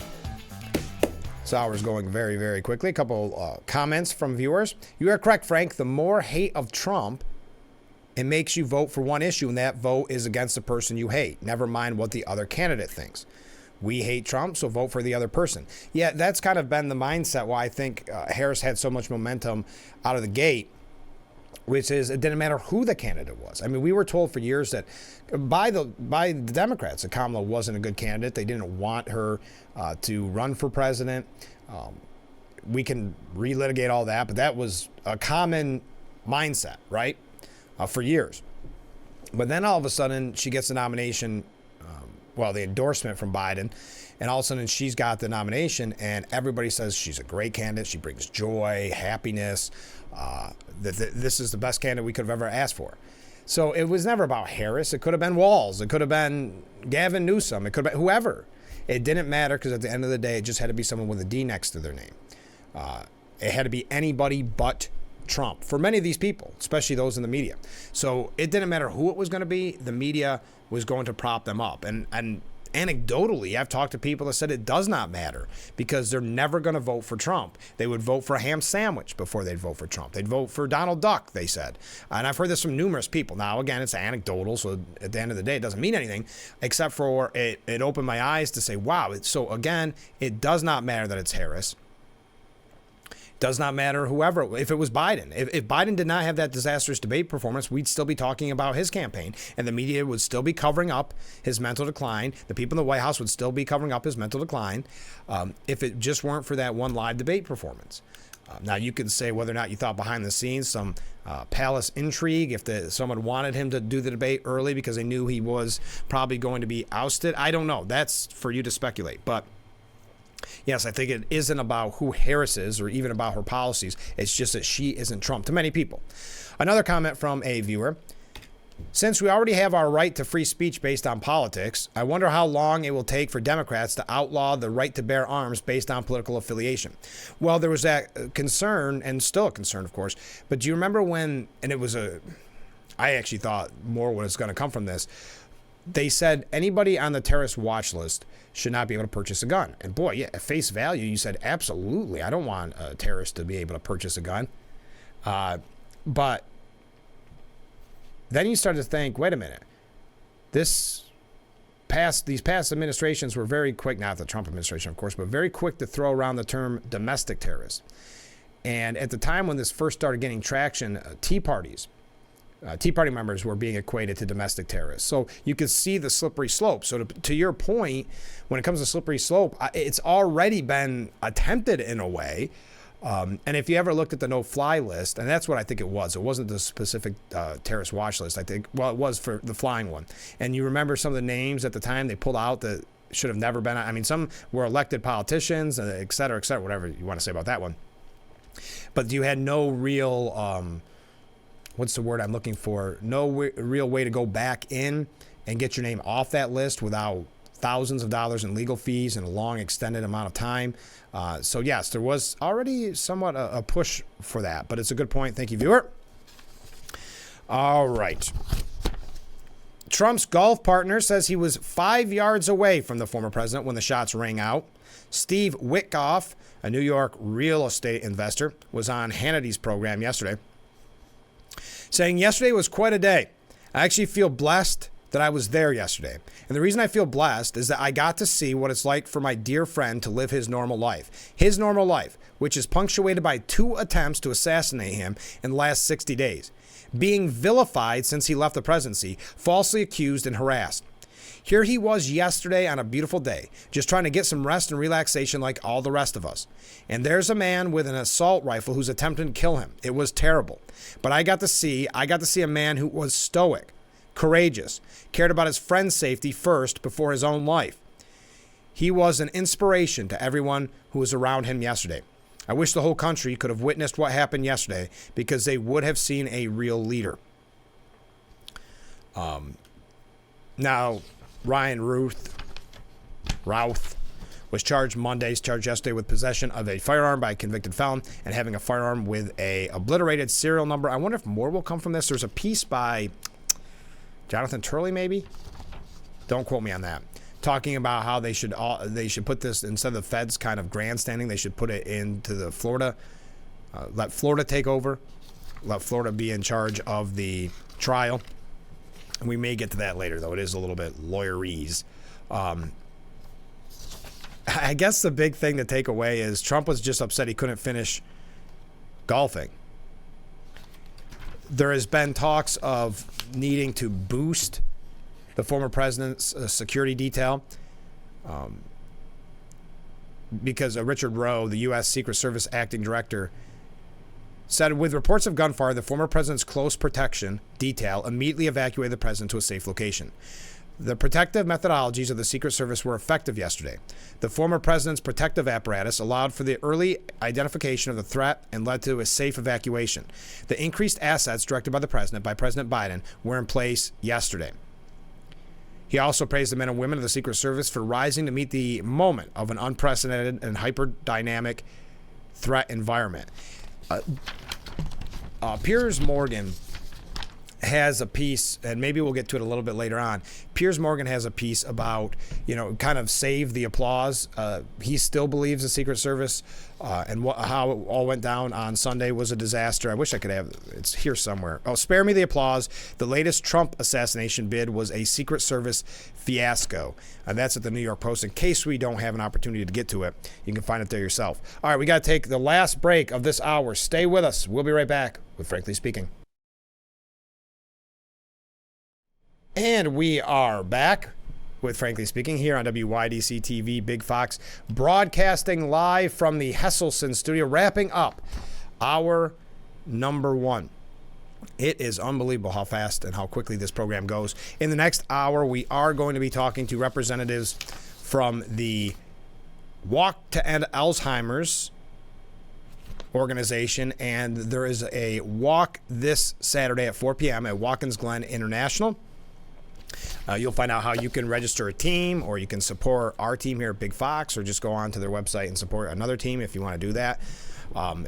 This hour is going very, very quickly. A couple comments from viewers. You are correct, Frank. The more hate of Trump, it makes you vote for one issue, and that vote is against the person you hate. Never mind what the other candidate thinks. We hate Trump, so vote for the other person. Yeah, that's kind of been the mindset why I think Harris had so much momentum out of the gate, which is it didn't matter who the candidate was. I mean, we were told for years that by the Democrats that Kamala wasn't a good candidate. They didn't want her to run for president. We can relitigate all that, but that was a common mindset, right? For years. But then all of a sudden she gets the nomination, the endorsement from Biden, and all of a sudden she's got the nomination and everybody says she's a great candidate. She brings joy, happiness. This is the best candidate we could have ever asked for. So it was never about Harris. It could have been Walz. It could have been Gavin Newsom. It could have been whoever. It didn't matter because at the end of the day, it just had to be someone with a D next to their name. It had to be anybody but Trump for many of these people, especially those in the media. So it didn't matter who it was going to be. The media was going to prop them up. And anecdotally, I've talked to people that said it does not matter because they're never going to vote for Trump. They would vote for a ham sandwich before they'd vote for Trump. They'd vote for Donald Duck, they said. And I've heard this from numerous people. Now, again, it's anecdotal, so at the end of the day, it doesn't mean anything, except for it opened my eyes to say, wow. So again, it does not matter that it's Harris. Does not matter whoever, if it was Biden. If Biden did not have that disastrous debate performance, we'd still be talking about his campaign and the media would still be covering up his mental decline. The people in the White House would still be covering up his mental decline if it just weren't for that one live debate performance. Now, you could say whether or not you thought behind the scenes some palace intrigue, if someone wanted him to do the debate early because they knew he was probably going to be ousted. I don't know. That's for you to speculate. But yes, I think it isn't about who Harris is or even about her policies. It's just that she isn't Trump to many people. Another comment from a viewer. Since we already have our right to free speech based on politics, I wonder how long it will take for Democrats to outlaw the right to bear arms based on political affiliation. Well, there was that concern, and still a concern, of course, but do you remember when, and I actually thought more was going to come from this, they said anybody on the terrorist watch list should not be able to purchase a gun. And boy, yeah, at face value, you said, absolutely, I don't want a terrorist to be able to purchase a gun. But then you start to think, wait a minute, these past administrations were very quick, not the Trump administration, of course, but very quick to throw around the term domestic terrorists. And at the time when this first started getting traction, Tea Party members were being equated to domestic terrorists. So you could see the slippery slope. So to your point, when it comes to slippery slope, it's already been attempted in a way. And if you ever looked at the no-fly list, and that's what I think it was. It wasn't the specific terrorist watch list, I think. Well, it was for the flying one. And you remember some of the names at the time they pulled out that should have never been. I mean, some were elected politicians, et cetera, whatever you want to say about that one. But you had no real, what's the word I'm looking for? No real way to go back in and get your name off that list without thousands of dollars in legal fees and a long extended amount of time. So yes, there was already somewhat a push for that, but it's a good point. Thank you, viewer. All right. Trump's golf partner says he was 5 yards away from the former president when the shots rang out. Steve Witkoff, a New York real estate investor, was on Hannity's program yesterday, saying yesterday was quite a day. I actually feel blessed that I was there yesterday. And the reason I feel blessed is that I got to see what it's like for my dear friend to live his normal life. His normal life, which is punctuated by 2 attempts to assassinate him in the last 60 days. Being vilified since he left the presidency, falsely accused and harassed. Here he was yesterday on a beautiful day, just trying to get some rest and relaxation like all the rest of us. And there's a man with an assault rifle who's attempting to kill him. It was terrible. But I got to see a man who was stoic, courageous, cared about his friend's safety first before his own life. He was an inspiration to everyone who was around him yesterday. I wish the whole country could have witnessed what happened yesterday because they would have seen a real leader. Now, Ryan Routh was charged yesterday with possession of a firearm by a convicted felon and having a firearm with a obliterated serial number. I wonder if more will come from this. There's a piece by Jonathan Turley, maybe? Don't quote me on that. Talking about how they should put this, instead of the feds kind of grandstanding, they should put it into the Florida, let Florida take over, let Florida be in charge of the trial. And we may get to that later, though. It is a little bit lawyerese. I guess the big thing to take away is Trump was just upset he couldn't finish golfing. There has been talks of needing to boost the former president's security detail because Richard Rowe, the U.S. Secret Service acting director, said with reports of gunfire, the former president's close protection detail immediately evacuated the president to a safe location. The protective methodologies of the Secret Service were effective yesterday. The former president's protective apparatus allowed for the early identification of the threat and led to a safe evacuation. The increased assets directed by President Biden, were in place yesterday. He also praised the men and women of the Secret Service for rising to meet the moment of an unprecedented and hyper-dynamic threat environment. Piers Morgan has a piece, and maybe we'll get to it a little bit later on. Piers Morgan has a piece about, kind of save the applause. He still believes the Secret Service and how it all went down on Sunday was a disaster. I wish I could have, it's here somewhere. Oh, spare me the applause. The latest Trump assassination bid was a Secret Service fiasco. And that's at the New York Post. In case we don't have an opportunity to get to it, you can find it there yourself. All right, we got to take the last break of this hour. Stay with us. We'll be right back with Frankly Speaking. And we are back with Frankly Speaking here on WYDC TV, Big Fox, broadcasting live from the Hesselson studio, wrapping up hour number 1. It is unbelievable how fast and how quickly this program goes. In the next hour, we are going to be talking to representatives from the Walk to End Alzheimer's organization, and there is a walk this Saturday at 4 p.m. at Watkins Glen International. You'll find out how you can register a team, or you can support our team here at Big Fox, or just go on to their website and support another team if you want to do that.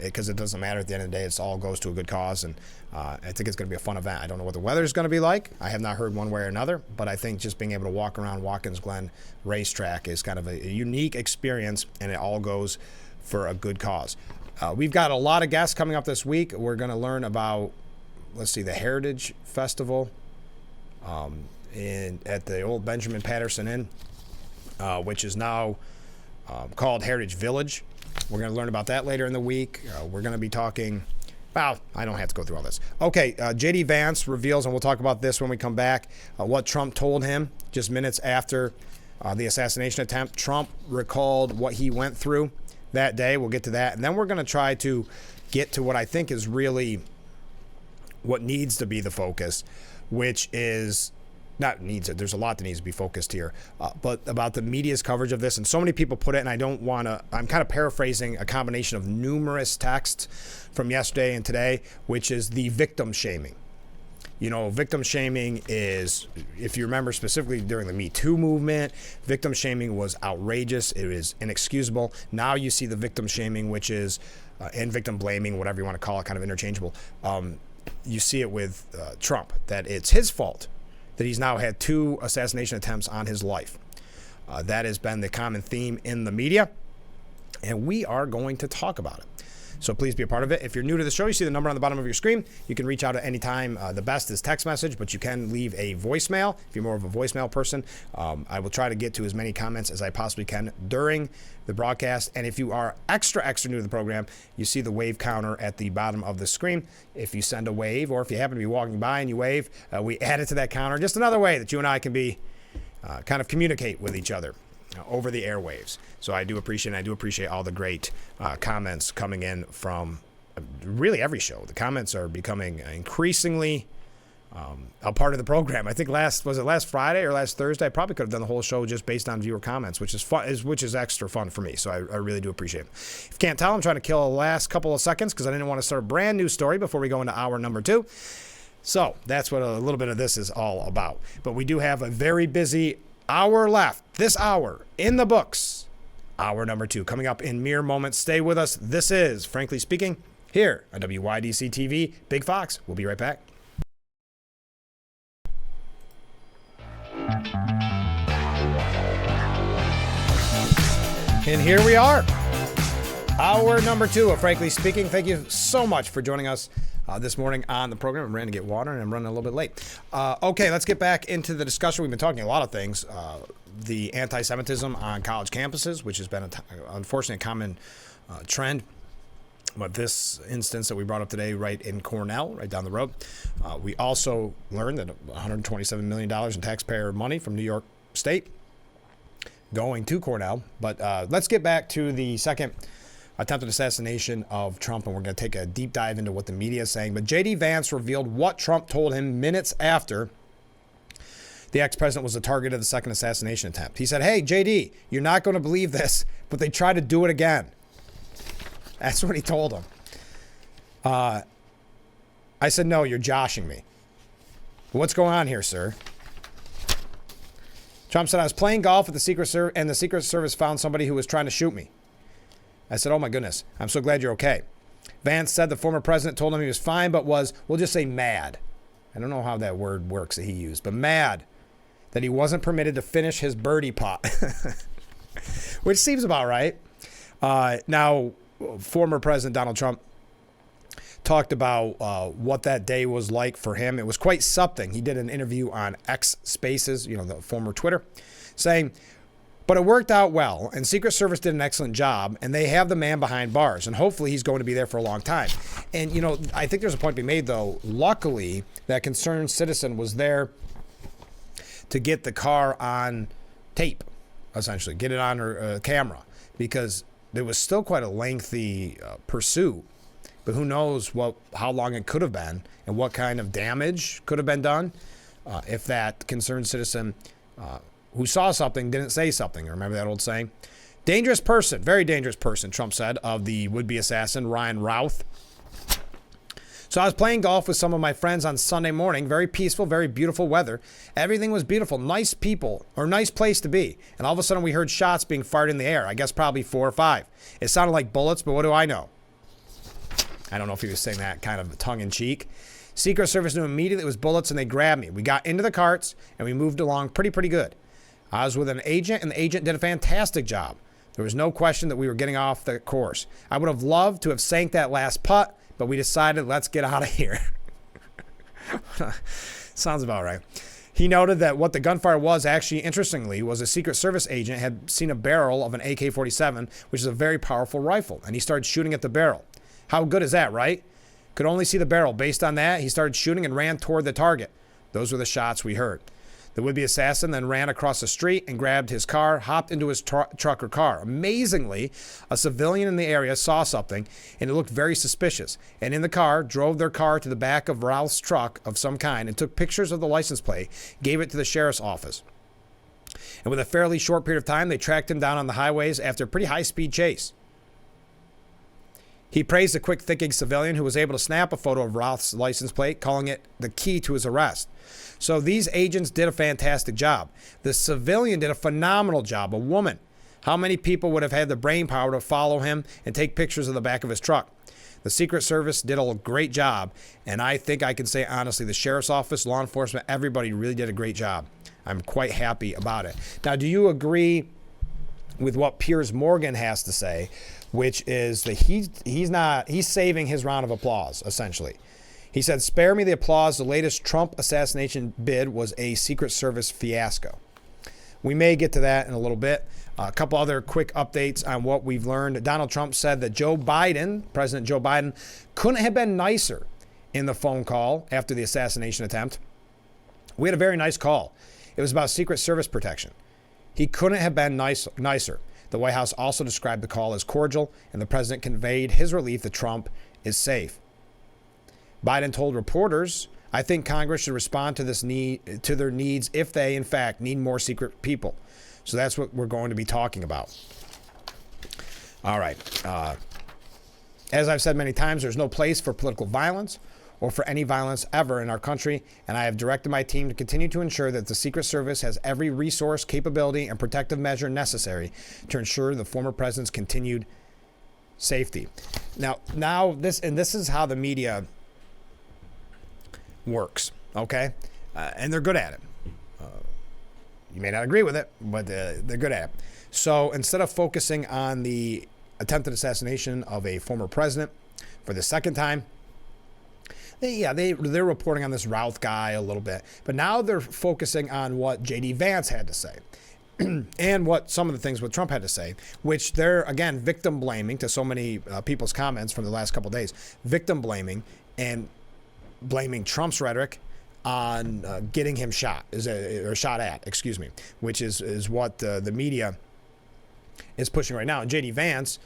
Because it doesn't matter at the end of the day, it all goes to a good cause, and I think it's going to be a fun event. I don't know what the weather is going to be like. I have not heard one way or another, but I think just being able to walk around Watkins Glen racetrack is kind of a unique experience, and it all goes for a good cause. We've got a lot of guests coming up this week. We're going to learn about, the Heritage Festival at the old Benjamin Patterson Inn, which is now called Heritage Village. We're going to learn about that later in the week. We're going to be talking, well, I don't have to go through all this. Okay, J.D. Vance reveals, and we'll talk about this when we come back, what Trump told him just minutes after the assassination attempt. Trump recalled what he went through that day. We'll get to that. And then we're going to try to get to what I think is really what needs to be the focus, which is not needs it. There's a lot that needs to be focused here, but about the media's coverage of this. And so many people put it, and I don't want to, I'm kind of paraphrasing a combination of numerous texts from yesterday and today, which is the victim shaming. Victim shaming is, if you remember specifically during the Me Too movement, victim shaming was outrageous. It is inexcusable. Now you see the victim shaming, which is, and victim blaming, whatever you want to call it, kind of interchangeable. You see it with Trump, that it's his fault that he's now had 2 assassination attempts on his life. That has been the common theme in the media, and we are going to talk about it. So please be a part of it. If you're new to the show, you see the number on the bottom of your screen. You can reach out at any time. The best is text message, but you can leave a voicemail if you're more of a voicemail person. I will try to get to as many comments as I possibly can during the broadcast. And if you are extra new to the program, you see the wave counter at the bottom of the screen. If you send a wave, or if you happen to be walking by and you wave, we add it to that counter. Just another way that you and I can be kind of communicate with each other over the airwaves. So I do appreciate all the great comments coming in from really every show. The comments are becoming increasingly a part of the program. I think last Friday or last Thursday, I probably could have done the whole show just based on viewer comments, which is fun, which is extra fun for me. So I really do appreciate it. If you can't tell, I'm trying to kill the last couple of seconds because I didn't want to start a brand new story before we go into hour number 2. So that's what a little bit of this is all about. But we do have a very busy hour left. This hour in the books. Hour number 2 coming up in mere moments. Stay with us. This is Frankly Speaking here on WYDC TV. Big Fox. We'll be right back. And here we are. Hour number 2 of Frankly Speaking. Thank you so much for joining us this morning on the program. I'm running to get water, and I'm running a little bit late. Okay, let's get back into the discussion. We've been talking a lot of things. The anti-Semitism on college campuses, which has been, unfortunately, a common trend. But this instance that we brought up today, right in Cornell, right down the road, we also learned that $127 million in taxpayer money from New York State going to Cornell. But let's get back to the second attempted assassination of Trump, and we're going to take a deep dive into what the media is saying. But J.D. Vance revealed what Trump told him minutes after the ex-president was the target of the second assassination attempt. He said, "Hey, J.D., you're not going to believe this, but they tried to do it again." That's what he told him. I said, "No, you're joshing me." "What's going on here, sir?" Trump said, "I was playing golf with the Secret Service, and the Secret Service found somebody who was trying to shoot me." I said, "Oh my goodness, I'm so glad you're okay." Vance said the former president told him he was fine, but was, we'll just say, mad. I don't know how that word works that he used, but mad that he wasn't permitted to finish his birdie putt, which seems about right. Now, former President Donald Trump talked about what that day was like for him. It was quite something. He did an interview on X Spaces, the former Twitter, saying, "But it worked out well, and Secret Service did an excellent job, and they have the man behind bars, and hopefully he's going to be there for a long time." And, I think there's a point to be made, though. Luckily, that concerned citizen was there to get the car on tape, essentially, get it on her camera, because there was still quite a lengthy pursuit. But who knows how long it could have been and what kind of damage could have been done if that concerned citizen who saw something didn't say something. Remember that old saying? Dangerous person, very dangerous person, Trump said of the would-be assassin Ryan Routh. So I was playing golf with some of my friends on Sunday morning. Very peaceful, very beautiful weather. Everything was beautiful. Nice people, or nice place to be. And all of a sudden we heard shots being fired in the air. I guess probably 4 or 5. It sounded like bullets, but what do I know? I don't know if he was saying that kind of tongue-in-cheek. Secret Service knew immediately it was bullets, and they grabbed me. We got into the carts, and we moved along pretty good. I was with an agent, and the agent did a fantastic job. There was no question that we were getting off the course. I would have loved to have sank that last putt, but we decided, let's get out of here. Sounds about right. He noted that what the gunfire was actually, interestingly, was a Secret Service agent had seen a barrel of an AK-47, which is a very powerful rifle, and he started shooting at the barrel. How good is that, right? Could only see the barrel. Based on that, he started shooting and ran toward the target. Those were the shots we heard. The would-be assassin then ran across the street and grabbed his car, hopped into his truck or car. Amazingly, a civilian in the area saw something, and it looked very suspicious. And in the car, drove their car to the back of Ralph's truck of some kind and took pictures of the license plate, gave it to the sheriff's office. And with a fairly short period of time, they tracked him down on the highways after a pretty high-speed chase. He praised the quick-thinking civilian who was able to snap a photo of Ralph's license plate, calling it the key to his arrest. So these agents did a fantastic job. The civilian did a phenomenal job, a woman. How many people would have had the brain power to follow him and take pictures of the back of his truck? The Secret Service did a great job, and I think I can say honestly, the sheriff's office, law enforcement, everybody really did a great job. I'm quite happy about it. Now, do you agree with what Piers Morgan has to say, which is that he's saving his round of applause, essentially. He said, "Spare me the applause. The latest Trump assassination bid was a Secret Service fiasco." We may get to that in a little bit. A couple other quick updates on what we've learned. Donald Trump said that President Joe Biden, couldn't have been nicer in the phone call after the assassination attempt. We had a very nice call. It was about Secret Service protection. He couldn't have been nicer. The White House also described the call as cordial, and the president conveyed his relief that Trump is safe. Biden told reporters, "I think Congress should respond to their needs if they, in fact, need more secret people." So that's what we're going to be talking about. All right. As I've said many times, there's no place for political violence or for any violence ever in our country, and I have directed my team to continue to ensure that the Secret Service has every resource, capability, and protective measure necessary to ensure the former president's continued safety. Now this is how the media works, okay? And they're good at it. You may not agree with it, but they're good at it. So instead of focusing on the attempted assassination of a former president for the second time, they're reporting on this Routh guy a little bit. But now they're focusing on what J.D. Vance had to say and what some of the things what Trump had to say, which they're, again, victim blaming to so many people's comments from the last couple of days, victim blaming and blaming Trump's rhetoric on getting him shot at, which is what the media is pushing right now. And J.D. Vance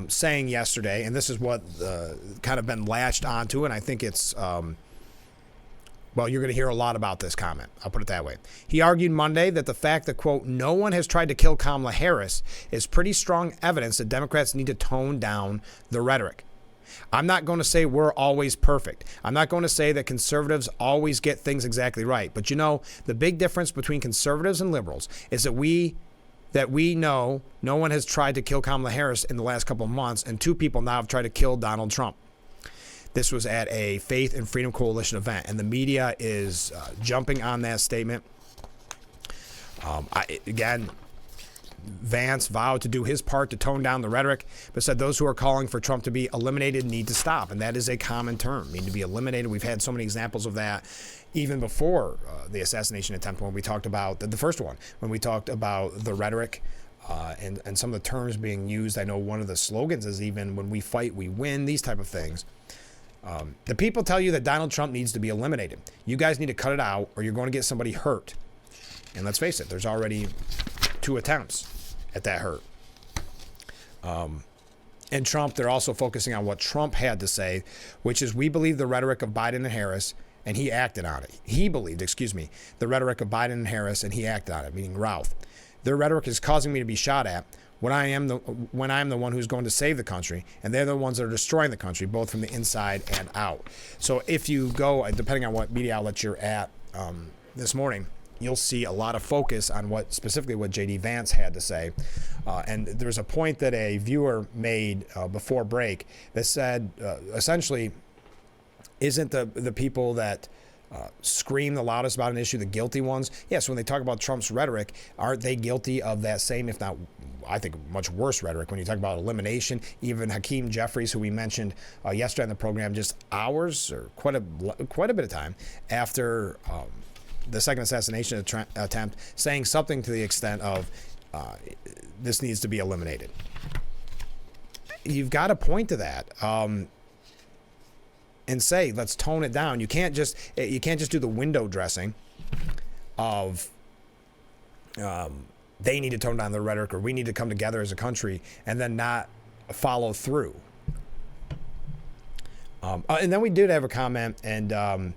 saying yesterday, and this is what kind of been latched onto, and I think it's, well, you're going to hear a lot about this comment. I'll put it that way. He argued Monday that the fact that, quote, no one has tried to kill Kamala Harris is pretty strong evidence that Democrats need to tone down the rhetoric. I'm not going to say we're always perfect. I'm not going to say that conservatives always get things exactly right. But, you know, the big difference between conservatives and liberals is that we know no one has tried to kill Kamala Harris in the last couple of months, and 2 people now have tried to kill Donald Trump. This was at a Faith and Freedom Coalition event, and the media is jumping on that statement. Vance vowed to do his part to tone down the rhetoric, but said those who are calling for Trump to be eliminated need to stop. And that is a common term, need to be eliminated. We've had so many examples of that even before the assassination attempt, when we talked about the first one, when we talked about the rhetoric and some of the terms being used. I know one of the slogans is even, when we fight, we win, these type of things. The people tell you that Donald Trump needs to be eliminated. You guys need to cut it out, or you're going to get somebody hurt. And let's face it, there's already 2 attempts at that hurt. And Trump, they're also focusing on what Trump had to say, which is, we believe the rhetoric of Biden and Harris, and he acted on it. He believed, the rhetoric of Biden and Harris, and he acted on it, meaning Routh. Their rhetoric is causing me to be shot at. when I am the one who's going to save the country, and they're the ones that are destroying the country, both from the inside and out. So if you go, depending on what media outlet you're at this morning, you'll see a lot of focus on specifically what J.D. Vance had to say. And there's a point that a viewer made before break that said, essentially, isn't the people that scream the loudest about an issue the guilty ones? Yes, when they talk about Trump's rhetoric, aren't they guilty of that same, if not, I think, much worse rhetoric when you talk about elimination? Even Hakeem Jeffries, who we mentioned yesterday on the program, just hours or quite a bit of time after the second assassination attempt, saying something to the extent of this needs to be eliminated. You've got to point to that and say, let's tone it down. You can't just do the window dressing of they need to tone down the rhetoric, or we need to come together as a country, and then not follow through. And then we did have a comment and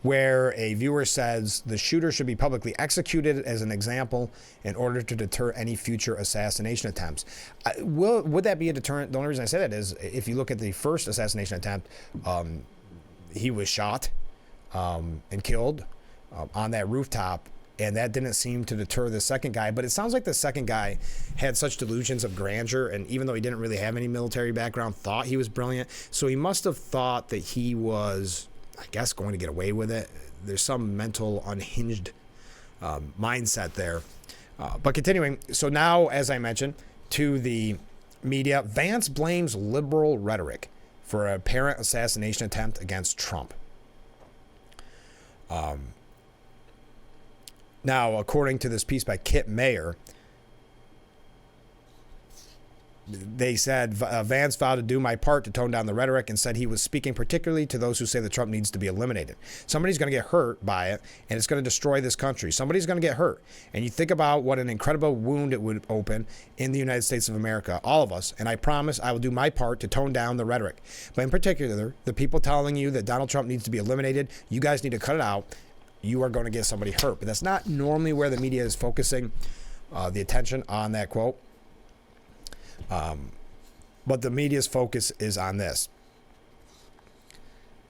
where a viewer says the shooter should be publicly executed as an example in order to deter any future assassination attempts. Would that be a deterrent? The only reason I say that is if you look at the first assassination attempt, he was shot and killed on that rooftop, and that didn't seem to deter the second guy. But it sounds like the second guy had such delusions of grandeur, and even though he didn't really have any military background, thought he was brilliant. So he must have thought that he was, I guess, going to get away with it. There's some mental unhinged mindset there. But continuing, so now, as I mentioned, to the media, Vance blames liberal rhetoric for an apparent assassination attempt against Trump. Now, according to this piece by Kit Mayer, they said Vance vowed to do my part to tone down the rhetoric and said he was speaking particularly to those who say that Trump needs to be eliminated. Somebody's going to get hurt by it, and it's going to destroy this country. Somebody's going to get hurt. And you think about what an incredible wound it would open in the United States of America, all of us. And I promise I will do my part to tone down the rhetoric. But in particular, the people telling you that Donald Trump needs to be eliminated, you guys need to cut it out. You are going to get somebody hurt. But that's not normally where the media is focusing the attention on that quote. But the media's focus is on this.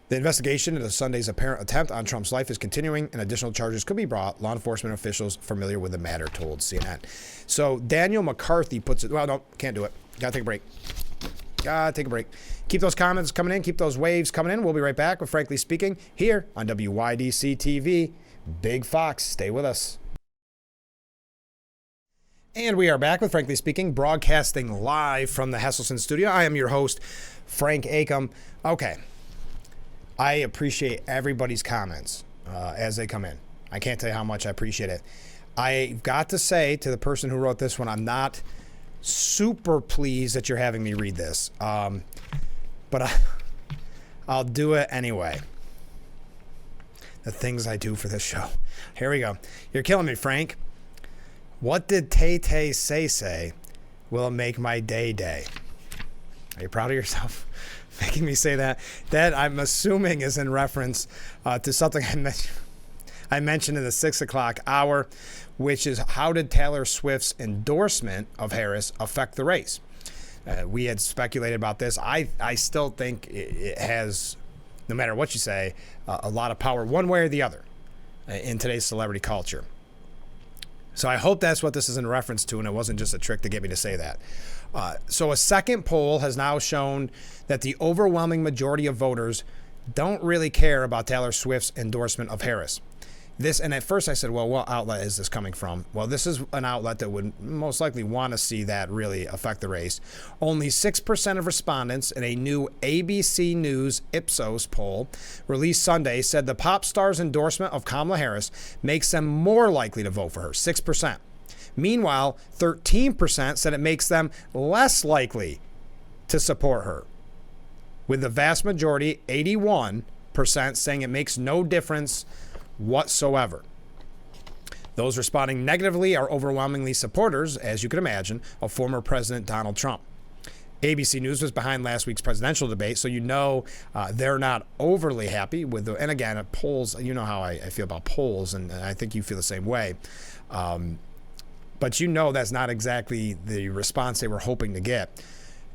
The investigation into Sunday's apparent attempt on Trump's life is continuing, and additional charges could be brought, law enforcement officials familiar with the matter told CNN. So Daniel McCarthy puts it, well, no, can't do it. Gotta take a break. Keep those comments coming in. Keep those waves coming in. We'll be right back with Frankly Speaking here on WYDC TV. Big Fox, stay with us. And we are back with Frankly Speaking, broadcasting live from the Hesselson studio. I am your host, Frank Acom. Okay. I appreciate everybody's comments as they come in. I can't tell you how much I appreciate it. I've got to say to the person who wrote this one, I'm not super pleased that you're having me read this. But I'll do it anyway. The things I do for this show. Here we go. You're killing me, Frank. What did Tay-Tay say? Will it make my day? Are you proud of yourself? Making me say that? That, I'm assuming, is in reference to something I mentioned in the 6 o'clock hour, which is how did Taylor Swift's endorsement of Harris affect the race? We had speculated about this. I still think it has, no matter what you say, a lot of power one way or the other in today's celebrity culture. So I hope that's what this is in reference to, and it wasn't just a trick to get me to say that. So a second poll has now shown that the overwhelming majority of voters don't really care about Taylor Swift's endorsement of Harris. And at first I said, well, what outlet is this coming from? Well, this is an outlet that would most likely want to see that really affect the race. Only 6% of respondents in a new ABC News Ipsos poll released Sunday said the pop star's endorsement of Kamala Harris makes them more likely to vote for her, 6%. Meanwhile, 13% said it makes them less likely to support her, with the vast majority, 81%, saying it makes no difference whatsoever. Those responding negatively are overwhelmingly supporters, as you can imagine, of former President Donald Trump. ABC News was behind last week's presidential debate, so you know they're not overly happy with the, and again, polls, you know how I feel about polls, and I think you feel the same way. But that's not exactly the response they were hoping to get.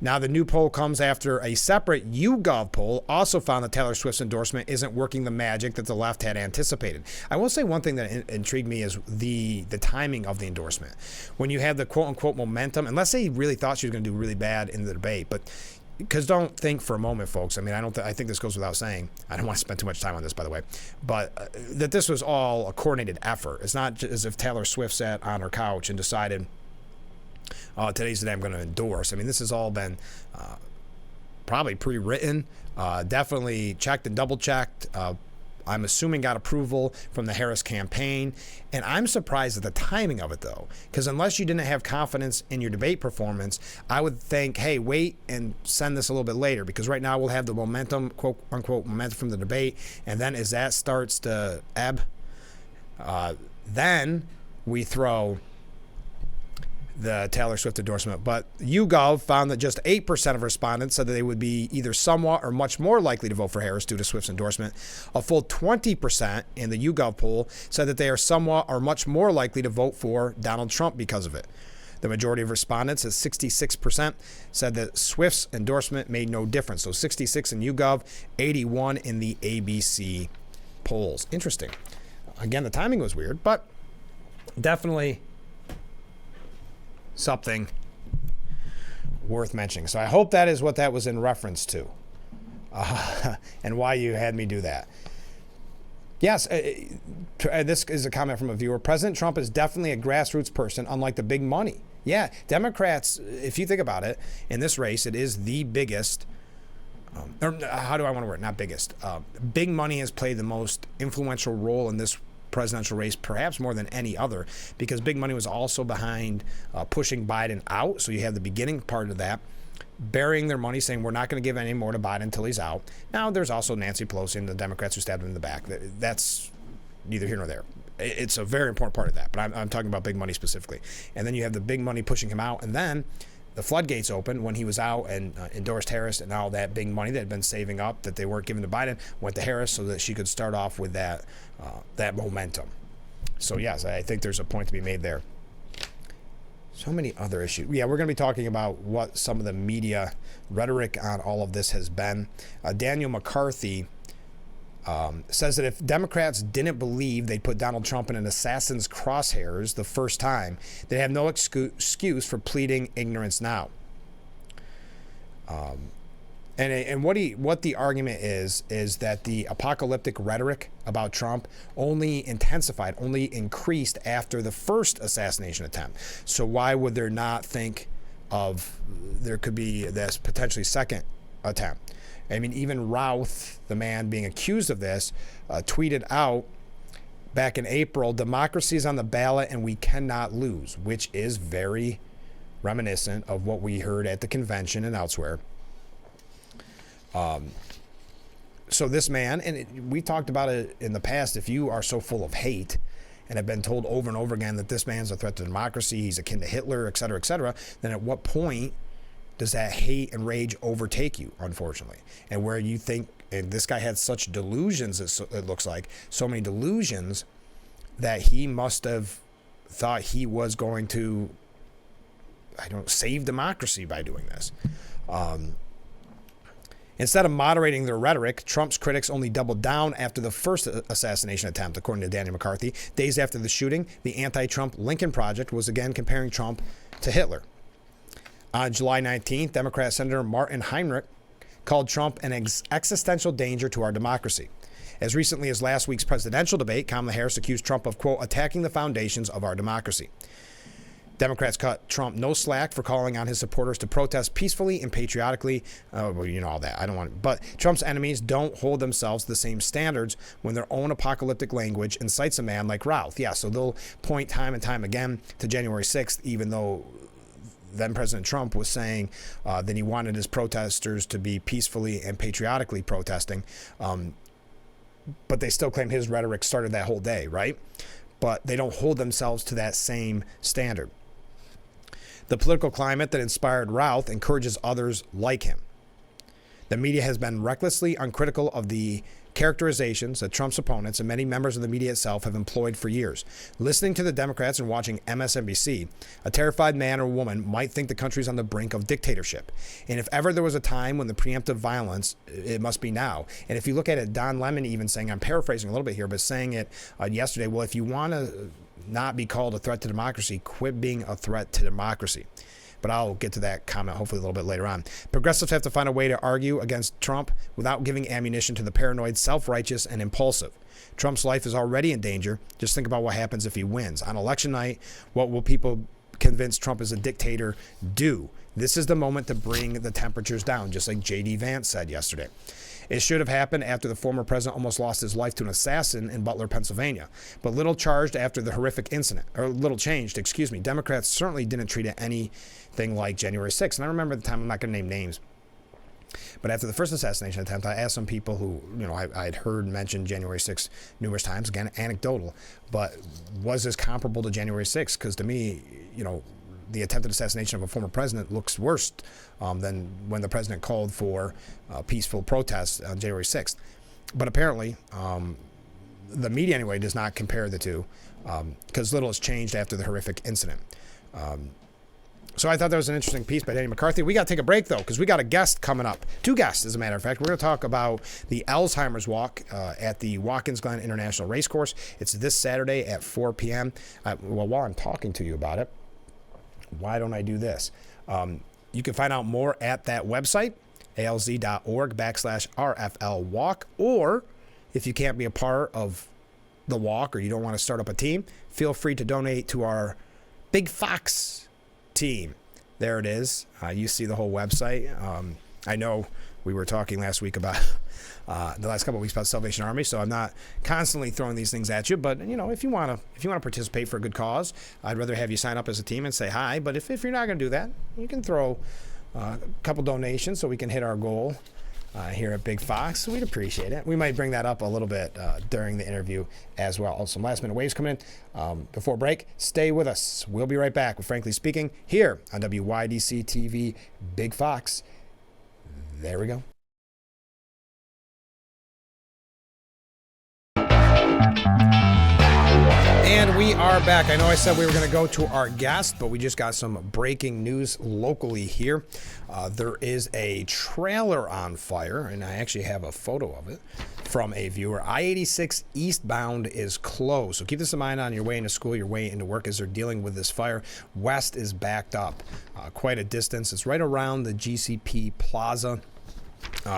Now, the new poll comes after a separate YouGov poll also found that Taylor Swift's endorsement isn't working the magic that the left had anticipated. I will say one thing that intrigued me is the timing of the endorsement. When you have the quote-unquote momentum, and let's say he really thought she was going to do really bad in the debate, but because don't think for a moment, folks. I mean, I think this goes without saying. I don't want to spend too much time on this, by the way, but that this was all a coordinated effort. It's not just as if Taylor Swift sat on her couch and decided, today's the day I'm going to endorse. I mean, this has all been probably pre-written, definitely checked and double-checked. I'm assuming got approval from the Harris campaign. And I'm surprised at the timing of it, though, because unless you didn't have confidence in your debate performance, I would think, hey, wait and send this a little bit later, because right now we'll have the momentum, quote unquote, momentum from the debate. And then as that starts to ebb, then we throw the Taylor Swift endorsement. But YouGov found that just 8% of respondents said that they would be either somewhat or much more likely to vote for Harris due to Swift's endorsement. A full 20% in the YouGov poll said that they are somewhat or much more likely to vote for Donald Trump because of it. The majority of respondents, at 66%, said that Swift's endorsement made no difference. So 66 in YouGov, 81 in the ABC polls. Interesting. Again, the timing was weird, but definitely something worth mentioning. So I hope that is what that was in reference to, and why you had me do that. Yes, this is a comment from a viewer. President Trump is definitely a grassroots person, unlike the big money. Yeah, Democrats, if you think about it, in this race, it is the biggest, or how do I want to word it? Not biggest. Big money has played the most influential role in this presidential race, perhaps more than any other, because big money was also behind pushing Biden out. So you have the beginning part of that, burying their money, saying we're not going to give any more to Biden until he's out. Now there's also Nancy Pelosi and the Democrats who stabbed him in the back. That's neither here nor there. It's a very important part of that, but I'm talking about big money specifically. And then you have the big money pushing him out, and then the floodgates opened when he was out and endorsed Harris, and all that big money that had been saving up that they weren't giving to Biden went to Harris so that she could start off with that momentum. So yes, I think there's a point to be made there. So many other issues. Yeah, we're going to be talking about what some of the media rhetoric on all of this has been. Daniel McCarthy says that if Democrats didn't believe they'd put Donald Trump in an assassin's crosshairs the first time, they have no excuse for pleading ignorance now. And what the argument is that the apocalyptic rhetoric about Trump only intensified, only increased after the first assassination attempt. So why would there not think of there could be this potentially second attempt? I mean, even Routh, the man being accused of this, tweeted out back in April, "Democracy is on the ballot and we cannot lose," which is very reminiscent of what we heard at the convention and elsewhere. So this man, and we talked about it in the past, if you are so full of hate and have been told over and over again that this man's a threat to democracy, he's akin to Hitler, et cetera, then at what point does that hate and rage overtake you, unfortunately? And where you think, and this guy had such delusions, it looks like, so many delusions, that he must have thought he was going to, save democracy by doing this. Instead of moderating their rhetoric, Trump's critics only doubled down after the first assassination attempt, according to Daniel McCarthy. Days after the shooting, the anti-Trump Lincoln Project was again comparing Trump to Hitler. On July 19th, Democrat Senator Martin Heinrich called Trump an existential danger to our democracy. As recently as last week's presidential debate, Kamala Harris accused Trump of, quote, attacking the foundations of our democracy. Democrats cut Trump no slack for calling on his supporters to protest peacefully and patriotically. Well, you know all that. I don't want. But Trump's enemies don't hold themselves to the same standards when their own apocalyptic language incites a man like Routh. Yeah, so they'll point time and time again to January 6th, even though then President Trump was saying that he wanted his protesters to be peacefully and patriotically protesting. But they still claim his rhetoric started that whole day, right? But they don't hold themselves to that same standard. The political climate that inspired Routh encourages others like him. The media has been recklessly uncritical of the characterizations that Trump's opponents and many members of the media itself have employed for years. Listening to the Democrats and watching MSNBC, a terrified man or woman might think the country's on the brink of dictatorship. And if ever there was a time when the preemptive violence, it must be now. And if you look at it, Don Lemon even saying, I'm paraphrasing a little bit here, but saying it yesterday, well, if you want to not be called a threat to democracy, quit being a threat to democracy. But I'll get to that comment hopefully a little bit later on. Progressives have to find a way to argue against Trump without giving ammunition to the paranoid, self-righteous, and impulsive. Trump's life is already in danger. Just think about what happens if he wins. On election night, what will people convinced Trump is a dictator do? This is the moment to bring the temperatures down, just like J.D. Vance said yesterday. It should have happened after the former president almost lost his life to an assassin in Butler, Pennsylvania. But little changed after the horrific incident. Democrats certainly didn't treat it anything like January 6th. And I remember at the time, I'm not going to name names, but after the first assassination attempt, I asked some people who, I'd heard mention January 6th numerous times, again, anecdotal, but was this comparable to January 6th? Because to me, the attempted assassination of a former president looks worse than when the president called for peaceful protests on January 6th. But apparently, the media anyway does not compare the two because little has changed after the horrific incident. So I thought that was an interesting piece by Danny McCarthy. We got to take a break, though, because we got a guest coming up. 2 guests, as a matter of fact. We're going to talk about the Alzheimer's Walk at the Watkins Glen International Racecourse. It's this Saturday at 4 p.m. Well, while I'm talking to you about it, why don't I do this? You can find out more at that website, alz.org/RFL Walk. Or if you can't be a part of the walk or you don't want to start up a team, feel free to donate to our Big Fox team. There it is. You see the whole website. I know we were talking last week about the last couple of weeks about Salvation Army, so I'm not constantly throwing these things at you. But if you want to participate for a good cause, I'd rather have you sign up as a team and say hi. But if you're not going to do that, you can throw a couple donations so we can hit our goal here at Big Fox. So we'd appreciate it. We might bring that up a little bit during the interview as well. Also, some last minute waves coming in. Before break, stay with us. We'll be right back with Frankly Speaking here on WYDC TV Big Fox. There we go. And we are back. I know I said we were going to go to our guest, but we just got some breaking news locally here. There is a trailer on fire, and I actually have a photo of it from a viewer. I-86 eastbound is closed. So keep this in mind on your way into school, your way into work as they're dealing with this fire. West is backed up quite a distance. It's right around the GCP Plaza.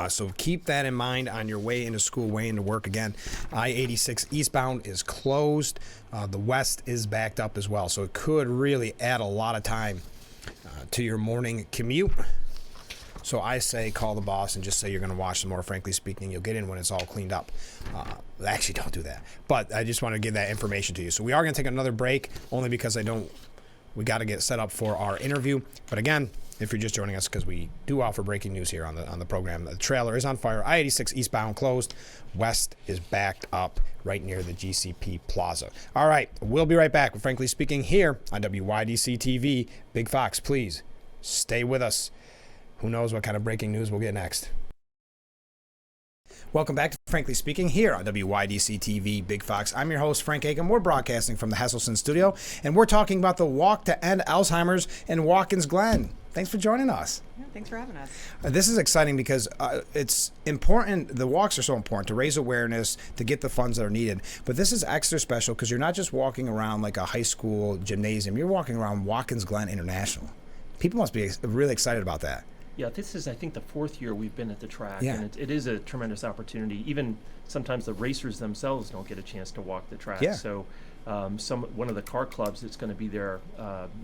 So keep that in mind on your way into school, way into work. Again, I-86 eastbound is closed. The west is backed up as well. So it could really add a lot of time to your morning commute. So I say call the boss and just say you're going to watch some more Frankly Speaking. You'll get in when it's all cleaned up. Actually, don't do that. But I just want to give that information to you. So we are going to take another break only because we got to get set up for our interview. But again, if you're just joining us, because we do offer breaking news here on the program. The trailer is on fire. I-86 eastbound closed. West is backed up right near the GCP Plaza. All right, we'll be right back with Frankly Speaking here on WYDC TV. Big Fox, please stay with us. Who knows what kind of breaking news we'll get next. Welcome back to Frankly Speaking here on WYDC TV Big Fox. I'm your host, Frank Aiken. We're broadcasting from the Hesselson studio, and we're talking about the Walk to End Alzheimer's in Watkins Glen. Thanks for joining us. Yeah, thanks for having us. This is exciting because it's important. The walks are so important to raise awareness, to get the funds that are needed. But this is extra special because you're not just walking around like a high school gymnasium. You're walking around Watkins Glen International. People must be really excited about that. Yeah, this is, I think, the 4th year we've been at the track, yeah. And it is a tremendous opportunity. Even sometimes the racers themselves don't get a chance to walk the track. Yeah. So one of the car clubs that's going to be there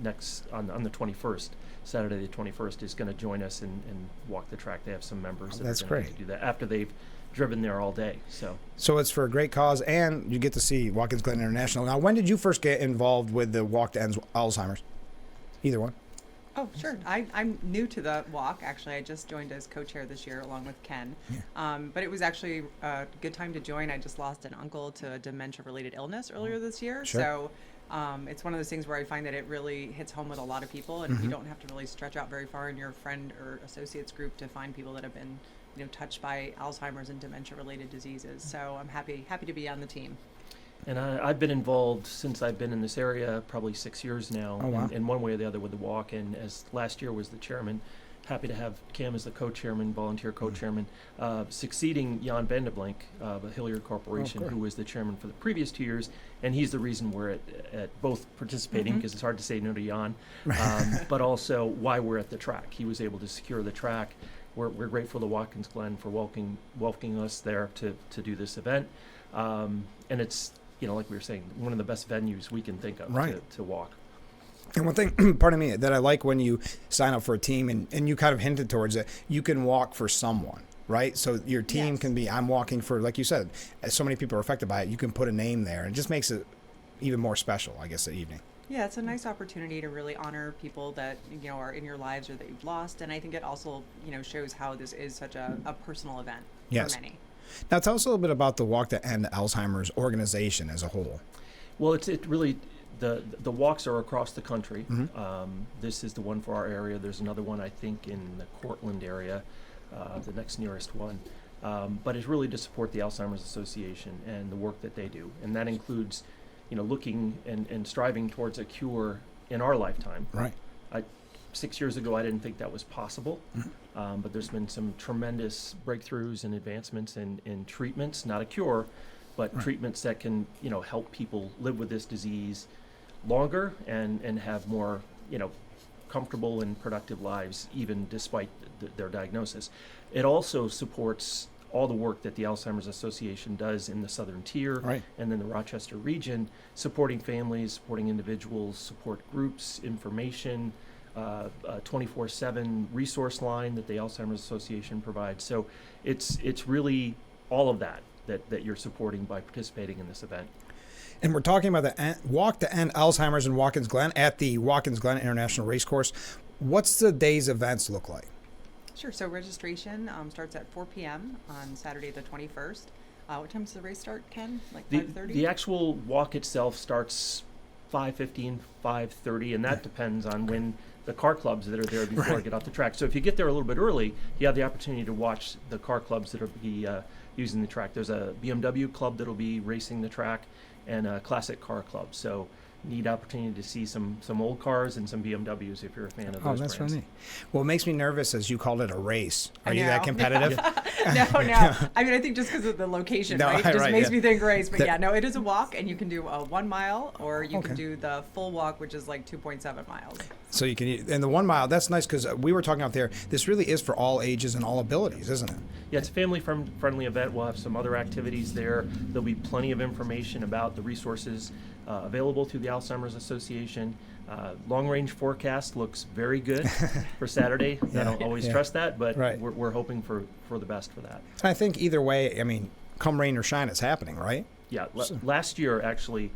next on the 21st, Saturday the 21st, is going to join us and walk the track. They have some members that that's are going great. to do that after they've driven there all day. So it's for a great cause, and you get to see Watkins Glen International. Now, when did you first get involved with the Walk to End Alzheimer's? Either one. Oh, sure. I'm new to the walk, actually. I just joined as co-chair this year along with Ken. Yeah. But it was actually a good time to join. I just lost an uncle to a dementia-related illness earlier this year. Sure. So it's one of those things where I find that it really hits home with a lot of people, and you don't have to really stretch out very far in your friend or associates group to find people that have been touched by Alzheimer's and dementia-related diseases. So I'm happy to be on the team. And I've been involved since I've been in this area, probably 6 years now, Oh, wow. in one way or the other with the walk. And as last year was the chairman, happy to have Cam as the co-chairman, volunteer co-chairman, succeeding Jan Vanderblink of Hilliard Corporation, course. who was the chairman for the previous 2 years. And he's the reason we're at both participating, because it's hard to say no to Jan, but also why we're at the track. He was able to secure the track. We're grateful to Watkins Glen for welcoming us there to do this event. And it's, like we were saying, one of the best venues we can think of to walk. And one thing, pardon me, that I like when you sign up for a team, and you kind of hinted towards it, you can walk for someone, right? So your team can be, I'm walking for, like you said, as so many people are affected by it, you can put a name there. It just makes it even more special, I guess, that evening. Yeah, it's a nice opportunity to really honor people that are in your lives or that you've lost, and I think it also shows how this is such a personal event for many. Now tell us a little bit about the Walk to End Alzheimer's organization as a whole. Well, it really, the walks are across the country. This is the one for our area. There's another one, I think, in the Cortland area, the next nearest one. But it's really to support the Alzheimer's Association and the work that they do. And that includes, looking and striving towards a cure in our lifetime. Right. 6 years ago, I didn't think that was possible. But there's been some tremendous breakthroughs and advancements in treatments, not a cure, but treatments that can, help people live with this disease longer and have more, comfortable and productive lives, even despite their diagnosis. It also supports all the work that the Alzheimer's Association does in the Southern Tier and then the Rochester region, supporting families, supporting individuals, support groups, information, 24/7 resource line that the Alzheimer's Association provides. So it's really all of that you're supporting by participating in this event. And we're talking about the Walk to End Alzheimer's in Watkins Glen at the Watkins Glen International Racecourse. What's the day's events look like? Sure. So registration starts at 4 p.m. on Saturday the 21st. What time does the race start, Ken? Like 5:30? The actual walk itself starts 5:15, 5:30, and that depends on when the car clubs that are there before get off the track. So if you get there a little bit early, you have the opportunity to watch the car clubs that will be using the track. There's a BMW club that will be racing the track and a classic car club. So neat opportunity to see some old cars and some BMWs if you're a fan of those brands. That's really neat. Well, it makes me nervous as you called it a race. Are you that competitive? No. I mean, I think just because of the location, right? It just makes me think race. But it is a walk, and you can do a 1 mile, or you can do the full walk, which is like 2.7 miles. So you can, and the 1 mile, that's nice because we were talking out there, this really is for all ages and all abilities, isn't it? Yeah, it's a family-friendly event. We'll have some other activities there. There'll be plenty of information about the resources available through the Alzheimer's Association. Long-range forecast looks very good for Saturday. I don't always trust that, but we're hoping for the best for that. I think either way, I mean, come rain or shine, it's happening, right? Yeah, last year, actually,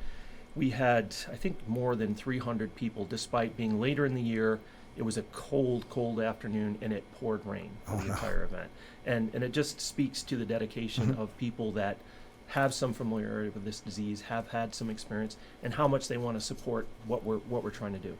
we had, I think, more than 300 people, despite being later in the year. It was a cold afternoon, and it poured rain for the entire event. And it just speaks to the dedication of people that have some familiarity with this disease, have had some experience, and how much they want to support what we're trying to do.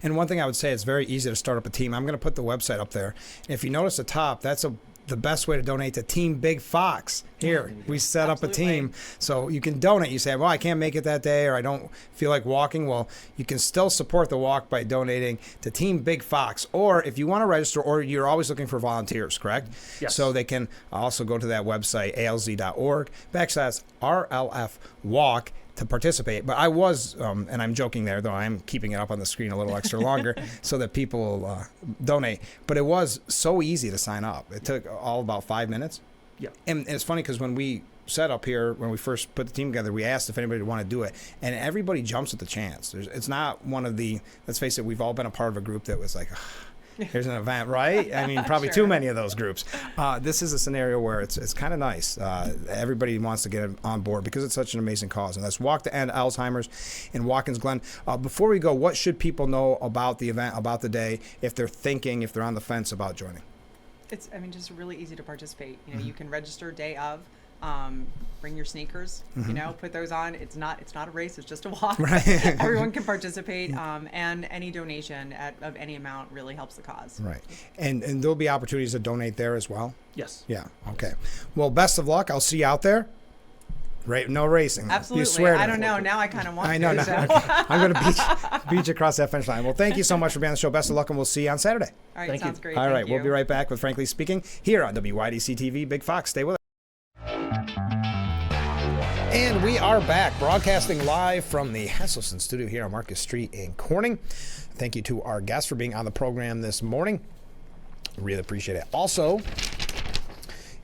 And one thing I would say, it's very easy to start up a team. I'm going to put the website up there. And if you notice the top, that's the best way to donate to Team Big Fox. Here, we set up a team so you can donate. You say, well, I can't make it that day, or I don't feel like walking. Well, you can still support the walk by donating to Team Big Fox. Or if you want to register, or you're always looking for volunteers, correct? Yes. So they can also go to that website, alz.org/RLF walk to participate. But I was, and I'm joking there, though I'm keeping it up on the screen a little extra longer so that people will donate. But it was so easy to sign up. It took all about 5 minutes. Yeah. And it's funny because when we set up here, when we first put the team together, we asked if anybody would want to do it. And everybody jumps at the chance. It's not one of the, let's face it, we've all been a part of a group that was like, here's an event, right? I mean, probably too many of those groups. This is a scenario where it's kind of nice. Everybody wants to get on board because it's such an amazing cause. And that's Walk to End Alzheimer's in Watkins Glen. Before we go, what should people know about the event, about the day, if they're on the fence about joining? It's, just really easy to participate. You can register day of. Bring your sneakers, put those on. It's not a race. It's just a walk. Right. Everyone can participate. And any donation of any amount really helps the cause. Right. And there'll be opportunities to donate there as well? Yes. Yeah. Okay. Well, best of luck. I'll see you out there. Right, no racing. Absolutely. You swear to I me. don't know. Now I kind of want I know. to. No, So. okay. I'm going to beat you across that finish line. Well, thank you so much for being on the show. Best of luck, and we'll see you on Saturday. All right, Thank you. sounds great. All Thank right, you. we'll be right back with Frankly Speaking here on WYDC TV. Big Fox, stay with us. And we are back, broadcasting live from the Hesselson studio here on Marcus Street in Corning. Thank you to our guests for being on the program this morning. Really appreciate it. Also,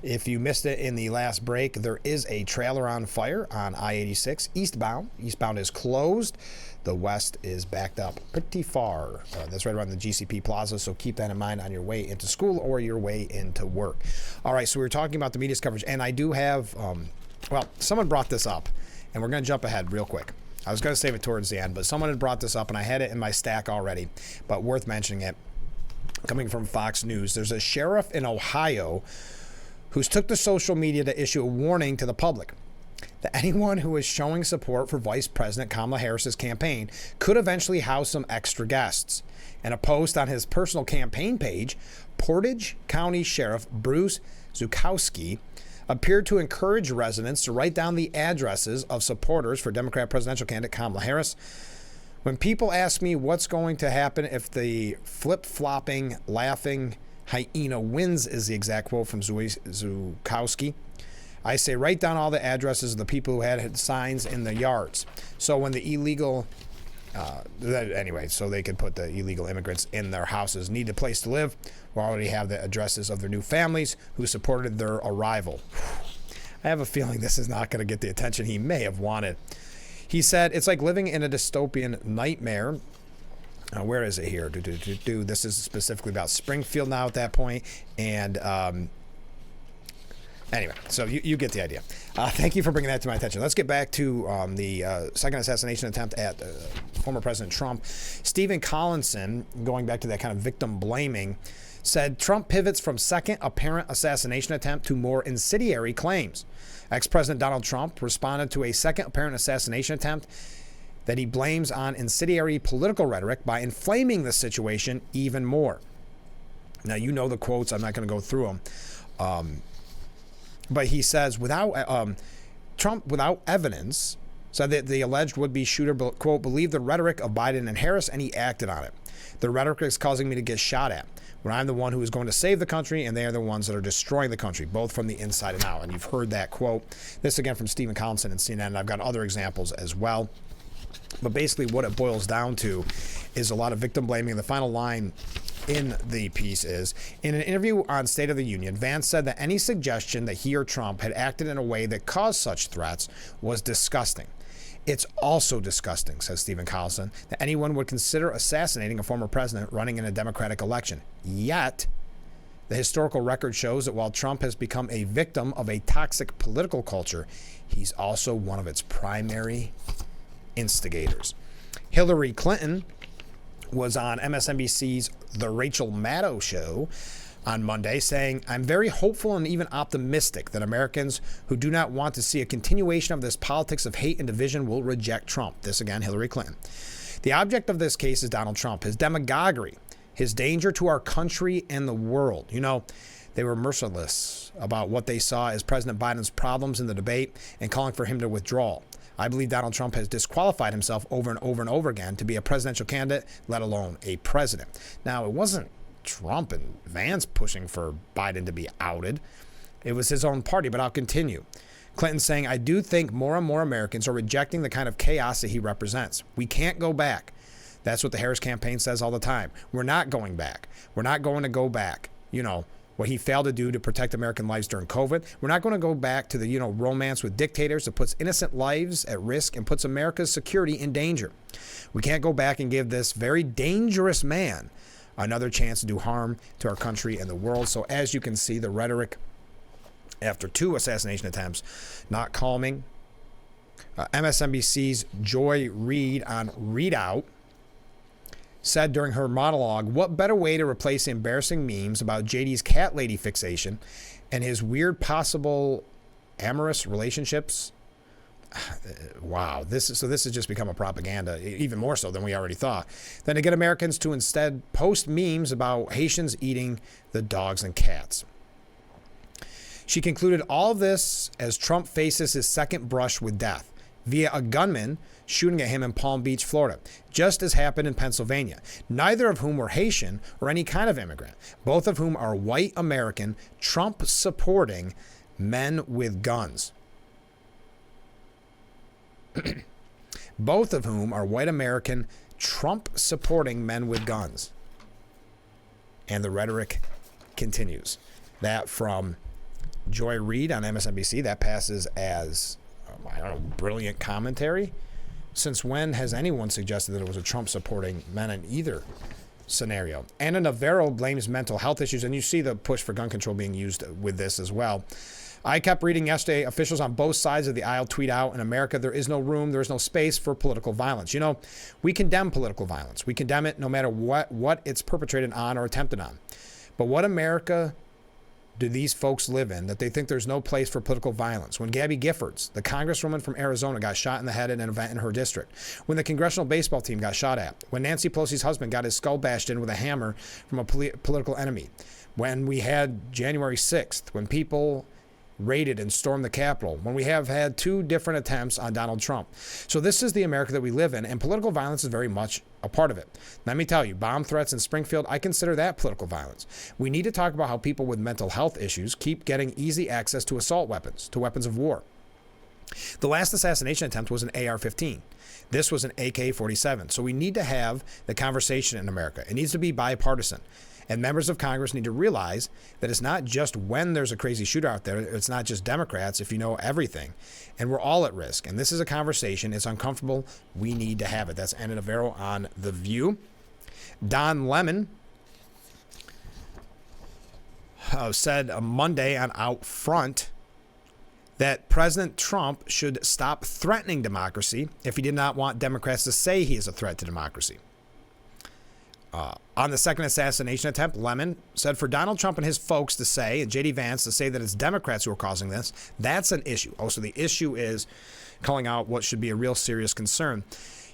if you missed it in the last break, there is a trailer on fire on I-86 eastbound. Eastbound is closed. The west is backed up pretty far. That's right around the GCP Plaza, so keep that in mind on your way into school or your way into work. All right, so we were talking about the media's coverage, and I do have, someone brought this up, and we're going to jump ahead real quick. I was going to save it towards the end, but someone had brought this up, and I had it in my stack already, but worth mentioning it. Coming from Fox News, there's a sheriff in Ohio who's took to social media to issue a warning to the public that anyone who is showing support for Vice President Kamala Harris's campaign could eventually house some extra guests. In a post on his personal campaign page, Portage County Sheriff Bruce Zukowski appeared to encourage residents to write down the addresses of supporters for Democrat presidential candidate Kamala Harris. When people ask me what's going to happen if the flip-flopping, laughing hyena wins, is the exact quote from Zukowski, I say write down all the addresses of the people who had signs in the yards. So when the illegal, so they could put the illegal immigrants in their houses, need a place to live, we already have the addresses of their new families who supported their arrival. I have a feeling this is not going to get the attention he may have wanted. He said, it's like living in a dystopian nightmare. Where is it here? This is specifically about Springfield now at that point. And anyway, so you get the idea. Thank you for bringing that to my attention. Let's get back to the second assassination attempt at former President Trump. Stephen Collinson, going back to that kind of victim blaming, said Trump pivots from second apparent assassination attempt to more incendiary claims. Ex-President Donald Trump responded to a second apparent assassination attempt that he blames on incendiary political rhetoric by inflaming the situation even more. Now, you know the quotes. I'm not going to go through them. But he says, Trump, without evidence, said that the alleged would-be shooter, quote, believed the rhetoric of Biden and Harris, and he acted on it. The rhetoric is causing me to get shot at when I'm the one who is going to save the country, and they are the ones that are destroying the country, both from the inside and out. And you've heard that quote. This again from Stephen Collinson and CNN, and I've got other examples as well. But basically what it boils down to is a lot of victim blaming. The final line in the piece is, in an interview on State of the Union, Vance said that any suggestion that he or Trump had acted in a way that caused such threats was disgusting. It's also disgusting, says Stephen Collinson, that anyone would consider assassinating a former president running in a Democratic election. Yet, the historical record shows that while Trump has become a victim of a toxic political culture, he's also one of its primary instigators. Hillary Clinton was on MSNBC's The Rachel Maddow Show on Monday, saying, I'm very hopeful and even optimistic that Americans who do not want to see a continuation of this politics of hate and division will reject Trump. This again, Hillary Clinton. The object of this case is Donald Trump, his demagoguery, his danger to our country and the world. You know, they were merciless about what they saw as President Biden's problems in the debate and calling for him to withdraw. I believe Donald Trump has disqualified himself over and over and over again to be a presidential candidate, let alone a president. Now, it wasn't Trump and Vance pushing for Biden to be outed. It was his own party, but I'll continue. Clinton saying, I do think more and more Americans are rejecting the kind of chaos that he represents. We can't go back. That's what the Harris campaign says all the time. We're not going back. We're not going to go back. You know, what he failed to do to protect American lives during COVID. We're not going to go back to the, romance with dictators that puts innocent lives at risk and puts America's security in danger. We can't go back and give this very dangerous man another chance to do harm to our country and the world. So as you can see, the rhetoric after two assassination attempts, not calming. MSNBC's Joy Reid on Readout said during her monologue, what better way to replace embarrassing memes about JD's cat lady fixation and his weird possible amorous relationships. Wow, this has just become a propaganda, even more so than we already thought. Then to get Americans to instead post memes about Haitians eating the dogs and cats. She concluded all of this as Trump faces his second brush with death via a gunman shooting at him in Palm Beach, Florida, just as happened in Pennsylvania, neither of whom were Haitian or any kind of immigrant, both of whom are white American, Trump-supporting men with guns. Both of whom are white American, Trump-supporting men with guns. And the rhetoric continues. That from Joy Reid on MSNBC, that passes as, I don't know, brilliant commentary. Since when has anyone suggested that it was a Trump-supporting men in either scenario? Anna Navarro blames mental health issues, and you see the push for gun control being used with this as well. I kept reading yesterday, officials on both sides of the aisle tweet out, in America, there is no room, there is no space for political violence. You know, we condemn political violence. We condemn it no matter what it's perpetrated on or attempted on. But what America do these folks live in that they think there's no place for political violence? When Gabby Giffords, the congresswoman from Arizona, got shot in the head at an event in her district, when the congressional baseball team got shot at, when Nancy Pelosi's husband got his skull bashed in with a hammer from a political enemy, when we had January 6th, when people raided and stormed the Capitol, when we have had 2 different attempts on Donald Trump. So this is the America that we live in, and political violence is very much a part of it. Let me tell you, bomb threats in Springfield, I consider that political violence. We need to talk about how people with mental health issues keep getting easy access to assault weapons, to weapons of war. The last assassination attempt was an AR-15. This was an AK-47. So we need to have the conversation in America. It needs to be bipartisan. And members of Congress need to realize that it's not just when there's a crazy shooter out there. It's not just Democrats, if you know everything. And we're all at risk. And this is a conversation. It's uncomfortable. We need to have it. That's Anna Navarro on The View. Don Lemon said Monday on Out Front that President Trump should stop threatening democracy if he did not want Democrats to say he is a threat to democracy. On the second assassination attempt, Lemon said for Donald Trump and his folks to say, and J.D. Vance to say that it's Democrats who are causing this, that's an issue. Also, the issue is calling out what should be a real serious concern.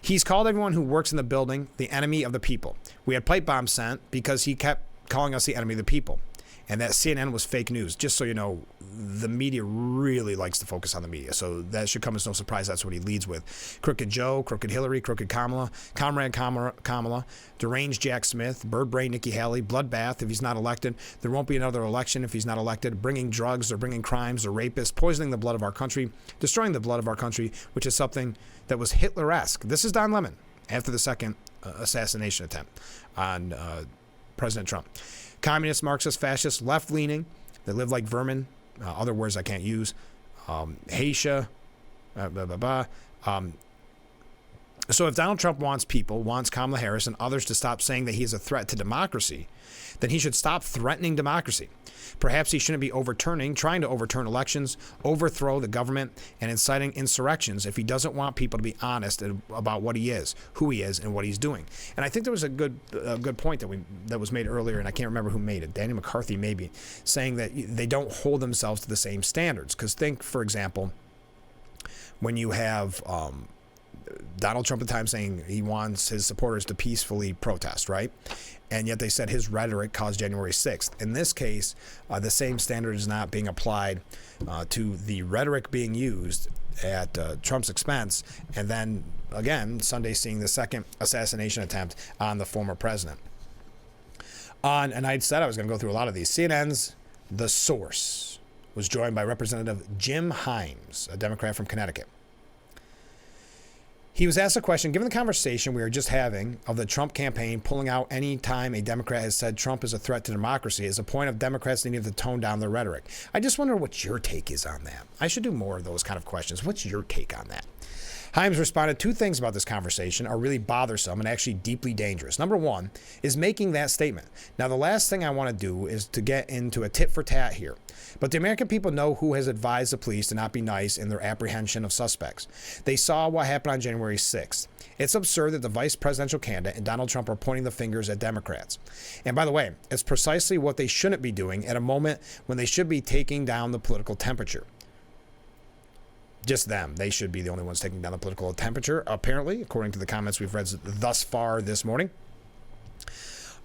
He's called everyone who works in the building the enemy of the people. We had pipe bombs sent because he kept calling us the enemy of the people. And that CNN was fake news. Just so you know, the media really likes to focus on the media. So that should come as no surprise. That's what he leads with. Crooked Joe, Crooked Hillary, Crooked Kamala, Comrade Kamala, Deranged Jack Smith, Bird Brain Nikki Haley, Bloodbath if he's not elected. There won't be another election if he's not elected. Bringing drugs or bringing crimes or rapists, poisoning the blood of our country, destroying the blood of our country, which is something that was Hitler-esque. This is Don Lemon after the second assassination attempt on President Trump. Communist, Marxist, fascist, left-leaning, they live like vermin. Other words I can't use. Haitian, So if Donald Trump wants Kamala Harris and others to stop saying that he is a threat to democracy, then he should stop threatening democracy. Perhaps he shouldn't be trying to overturn elections, overthrow the government, and inciting insurrections if he doesn't want people to be honest about what he is, who he is, and what he's doing. And I think there was a good point that was made earlier, and I can't remember who made it. Danny McCarthy maybe, saying that they don't hold themselves to the same standards. Because think, for example, when you have Donald Trump at the time saying he wants his supporters to peacefully protest, right? And yet they said his rhetoric caused January 6th. In this case, the same standard is not being applied to the rhetoric being used at Trump's expense. And then, again, Sunday seeing the second assassination attempt on the former president. And I'd said I was going to go through a lot of these. CNN's The Source was joined by Representative Jim Himes, a Democrat from Connecticut. He was asked a question, given the conversation we were just having of the Trump campaign pulling out any time a Democrat has said Trump is a threat to democracy as a point of Democrats needing to tone down their rhetoric. I just wonder what your take is on that. I should do more of those kind of questions. What's your take on that? Himes responded, 2 things about this conversation are really bothersome and actually deeply dangerous. Number 1 is making that statement. Now, the last thing I want to do is to get into a tit for tat here. But the American people know who has advised the police to not be nice in their apprehension of suspects. They saw what happened on January 6th. It's absurd that the vice presidential candidate and Donald Trump are pointing the fingers at Democrats. And by the way, it's precisely what they shouldn't be doing at a moment when they should be taking down the political temperature. Just them. They should be the only ones taking down the political temperature, apparently, according to the comments we've read thus far this morning.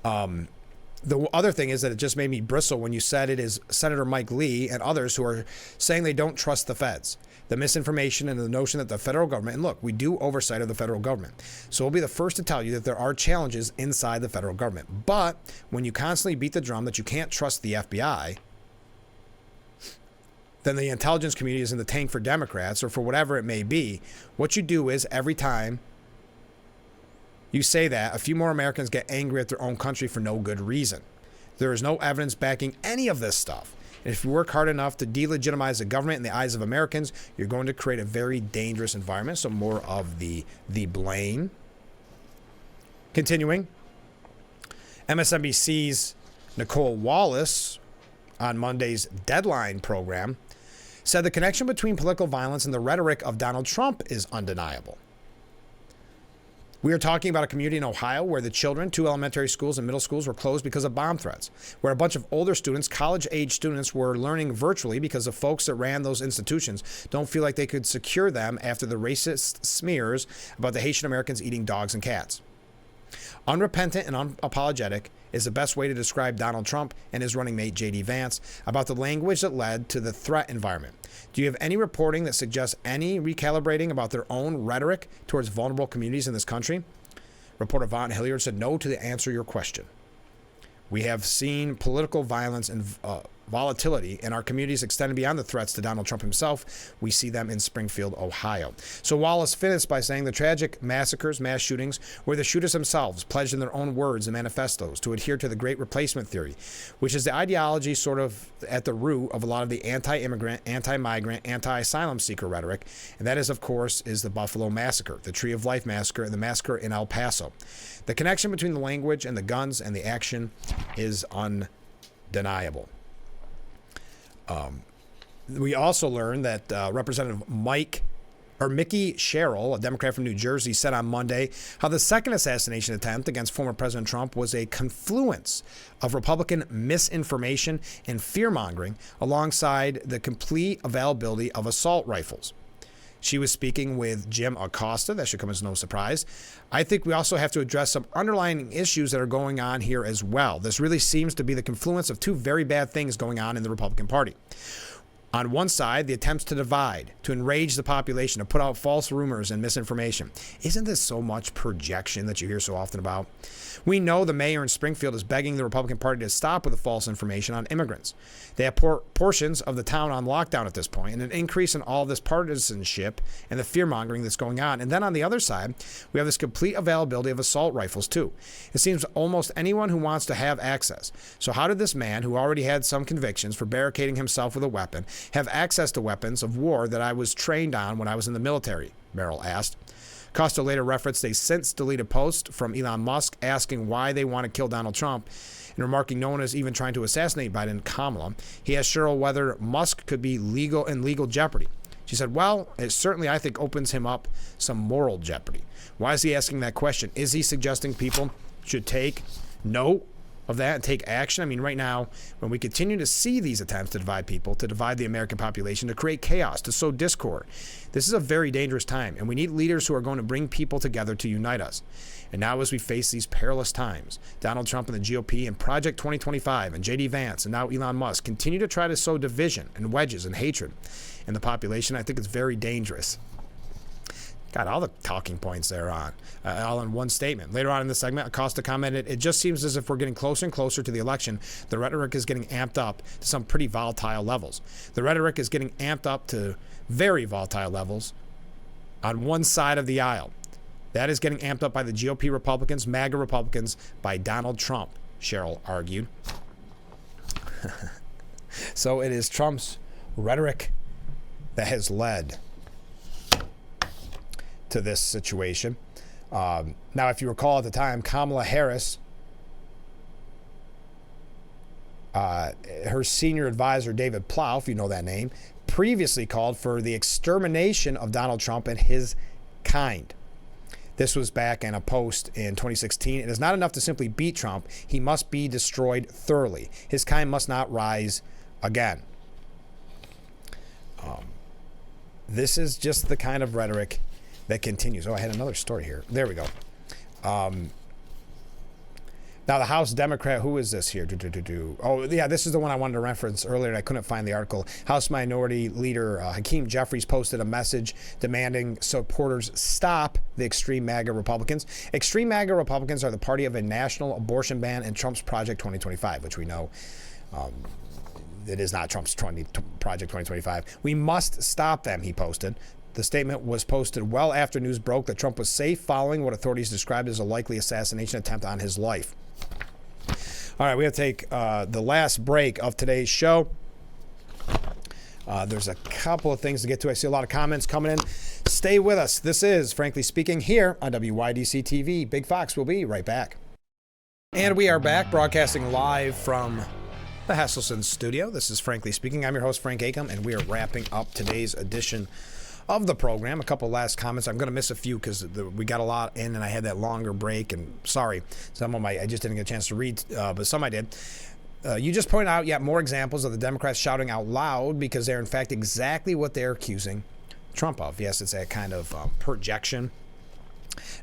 The other thing is that it just made me bristle when you said it is Senator Mike Lee and others who are saying they don't trust the feds. The misinformation and the notion that the federal government, and look, we do oversight of the federal government. So we'll be the first to tell you that there are challenges inside the federal government. But when you constantly beat the drum that you can't trust the FBI, then the intelligence community is in the tank for Democrats or for whatever it may be. What you do is every time you say that, a few more Americans get angry at their own country for no good reason. There is no evidence backing any of this stuff. And if you work hard enough to delegitimize the government in the eyes of Americans, you're going to create a very dangerous environment. So more of the blame. Continuing, MSNBC's Nicole Wallace on Monday's Deadline program said the connection between political violence and the rhetoric of Donald Trump is undeniable. We are talking about a community in Ohio where the children, 2 elementary schools and middle schools were closed because of bomb threats, where a bunch of older students, college-age students, were learning virtually because the folks that ran those institutions don't feel like they could secure them after the racist smears about the Haitian Americans eating dogs and cats. Unrepentant and unapologetic is the best way to describe Donald Trump and his running mate J.D. Vance about the language that led to the threat environment. Do you have any reporting that suggests any recalibrating about their own rhetoric towards vulnerable communities in this country? Reporter Vaughn Hilliard said no to answer your question. We have seen political violence and volatility in our communities extended beyond the threats to Donald Trump himself. We see them in Springfield, Ohio. So Wallace finished by saying the tragic massacres, mass shootings, where the shooters themselves pledged in their own words and manifestos to adhere to the Great Replacement theory, which is the ideology sort of at the root of a lot of the anti-immigrant, anti-migrant, anti-asylum seeker rhetoric. And that is, of course, is the Buffalo Massacre, the Tree of Life Massacre, and the massacre in El Paso. The connection between the language and the guns and the action is undeniable. We also learned that Representative Mickey Sherrill, a Democrat from New Jersey, said on Monday how the second assassination attempt against former President Trump was a confluence of Republican misinformation and fear-mongering alongside the complete availability of assault rifles. She was speaking with Jim Acosta. That should come as no surprise. I think we also have to address some underlying issues that are going on here as well. This really seems to be the confluence of 2 very bad things going on in the Republican Party. On one side, the attempts to divide, to enrage the population, to put out false rumors and misinformation. Isn't this so much projection that you hear so often about? We know the mayor in Springfield is begging the Republican Party to stop with the false information on immigrants. They have portions of the town on lockdown at this point, and an increase in all this partisanship and the fear-mongering that's going on. And then on the other side, we have this complete availability of assault rifles too. It seems almost anyone who wants to have access. So how did this man, who already had some convictions for barricading himself with a weapon, have access to weapons of war that I was trained on when I was in the military? Merrill asked. Costa later referenced a since-deleted post from Elon Musk asking why they want to kill Donald Trump and remarking no one is even trying to assassinate Biden and Kamala. He asked Sherrill whether Musk could be in legal jeopardy. She said, well, it certainly, I think, opens him up some moral jeopardy. Why is he asking that question? Is he suggesting people should take note of that and take action? I mean, right now, when we continue to see these attempts to divide people, to divide the American population, to create chaos, to sow discord, this is a very dangerous time, and we need leaders who are going to bring people together to unite us. And now as we face these perilous times, Donald Trump and the GOP and Project 2025 and J.D. Vance and now Elon Musk continue to try to sow division and wedges and hatred in the population. I think it's very dangerous. Got all the talking points there on, all in one statement. Later on in the segment, Acosta commented, it just seems as if we're getting closer and closer to the election. The rhetoric is getting amped up to some pretty volatile levels. The rhetoric is getting amped up to very volatile levels on one side of the aisle. That is getting amped up by the GOP Republicans, MAGA Republicans, by Donald Trump, Sherrill argued. So it is Trump's rhetoric that has led to this situation. Now, if you recall at the time, Kamala Harris, her senior advisor, David Plouffe, if you know that name, previously called for the extermination of Donald Trump and his kind. This was back in a post in 2016. It is not enough to simply beat Trump. He must be destroyed thoroughly. His kind must not rise again. this is just the kind of rhetoric that continues. Oh, I had another story here. There we go. Now, the House Democrat, who is this here? Oh, yeah, this is the one I wanted to reference earlier, and I couldn't find the article. House Minority Leader Hakeem Jeffries posted a message demanding supporters stop the extreme MAGA Republicans. Extreme MAGA Republicans are the party of a national abortion ban and Trump's Project 2025, which we know it is not Trump's Project 2025. We must stop them, he posted. The statement was posted well after news broke that Trump was safe following what authorities described as a likely assassination attempt on his life. All right, we have to take the last break of today's show. There's a couple of things to get to. I see a lot of comments coming in. Stay with us. This is Frankly Speaking here on WYDC TV. Big Fox will be right back. And we are back broadcasting live from the Hesselson studio. This is Frankly Speaking. I'm your host, Frank Acom, and we are wrapping up today's edition of the program. A couple last comments. I'm going to miss a few because we got a lot in and I had that longer break, and sorry, some of I just didn't get a chance to read, but some I did. You just pointed out yet more examples of the Democrats shouting out loud because they're in fact exactly what they're accusing Trump of. Yes, it's that kind of projection.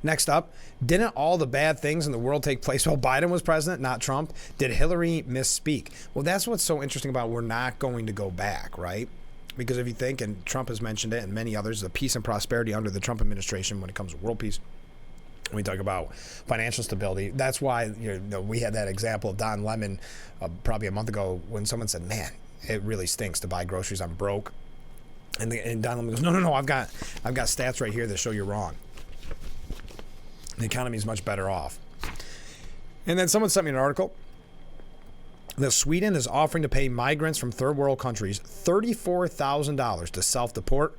Next up, didn't all the bad things in the world take place while Biden was president, not Trump? Did Hillary misspeak? Well, that's what's so interesting about we're not going to go back, right? Because if you think, and Trump has mentioned it and many others, the peace and prosperity under the Trump administration when it comes to world peace, when we talk about financial stability, that's why we had that example of Don Lemon probably a month ago when someone said, man, it really stinks to buy groceries. I'm broke. And Don Lemon goes, no, I've got stats right here that show you're wrong. The economy is much better off. And then someone sent me an article that Sweden is offering to pay migrants from third world countries $34,000 to self-deport.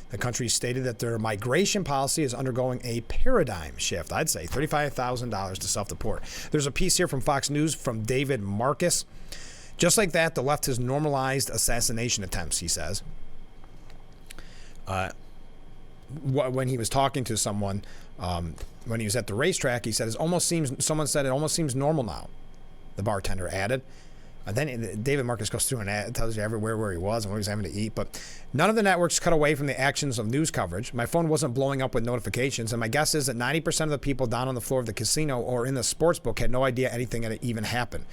The country stated that their migration policy is undergoing a paradigm shift. I'd say $35,000 to self-deport. There's a piece here from Fox News from David Marcus. Just like that, the left has normalized assassination attempts, he says. When he was talking to someone, when he was at the racetrack, he said, someone said it almost seems normal now, the bartender added. Then David Marcus goes through and tells you everywhere where he was and what he was having to eat. But none of the networks cut away from the actions of news coverage. My phone wasn't blowing up with notifications. And my guess is that 90% of the people down on the floor of the casino or in the sports book had no idea anything had even happened.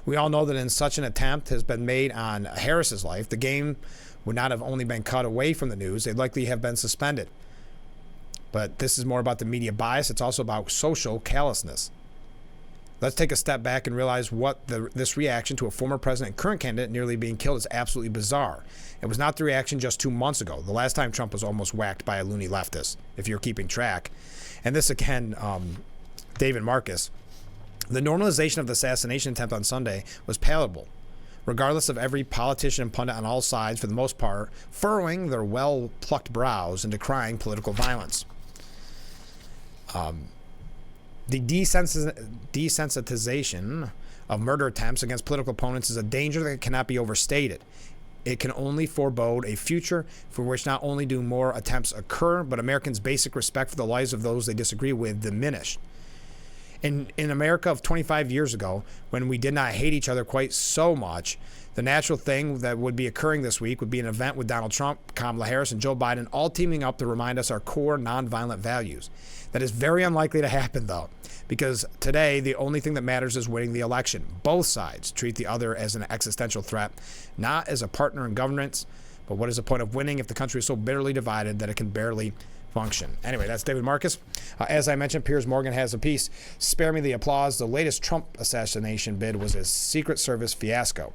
We all know that in such an attempt has been made on Harris's life, the game would not have only been cut away from the news. They'd likely have been suspended. But this is more about the media bias. It's also about social callousness. Let's take a step back and realize what this reaction to a former president and current candidate nearly being killed is absolutely bizarre. It was not the reaction just 2 months ago, the last time Trump was almost whacked by a loony leftist, if you're keeping track. And this again, David Marcus. The normalization of the assassination attempt on Sunday was palatable, regardless of every politician and pundit on all sides, for the most part, furrowing their well-plucked brows and decrying political violence. The desensitization of murder attempts against political opponents is a danger that cannot be overstated. It can only forebode a future for which not only do more attempts occur, but Americans' basic respect for the lives of those they disagree with diminish. In America of 25 years ago, when we did not hate each other quite so much, the natural thing that would be occurring this week would be an event with Donald Trump, Kamala Harris, and Joe Biden all teaming up to remind us our core nonviolent values. That is very unlikely to happen, though, because today the only thing that matters is winning the election. Both sides treat the other as an existential threat, not as a partner in governance, but what is the point of winning if the country is so bitterly divided that it can barely function? Anyway, that's David Marcus. As I mentioned, Piers Morgan has a piece, Spare Me the Applause. The latest Trump assassination bid was a Secret Service fiasco.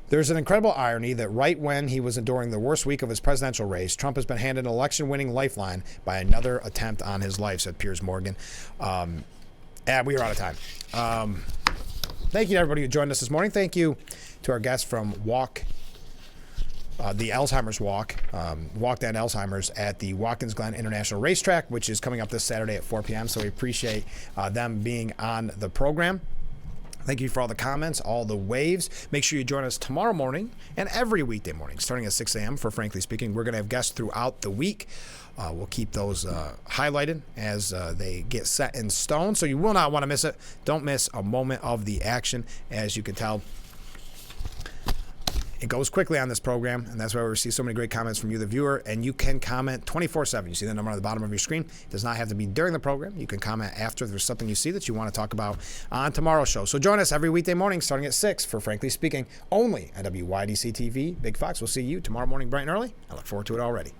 There's an incredible irony that right when he was enduring the worst week of his presidential race, Trump has been handed an election-winning lifeline by another attempt on his life, said Piers Morgan. And we are out of time. Thank you to everybody who joined us this morning. Thank you to our guests from the Alzheimer's Walk, Walk Down Alzheimer's at the Watkins Glen International Racetrack, which is coming up this Saturday at 4 p.m. So we appreciate them being on the program. Thank you for all the comments, all the waves. Make sure you join us tomorrow morning and every weekday morning, starting at 6 a.m. for Frankly Speaking. We're going to have guests throughout the week. We'll keep those highlighted as they get set in stone, so you will not want to miss it. Don't miss a moment of the action. As you can tell, It goes quickly on this program, and that's why we receive so many great comments from you, the viewer. And you can comment 24/7. You see the number on the bottom of your screen. It does not have to be during the program. You can comment after if there's something you see that you want to talk about on tomorrow's show. So join us every weekday morning starting at 6 for Frankly Speaking, only on WYDC TV. Big Fox, we'll see you tomorrow morning bright and early. I look forward to it already.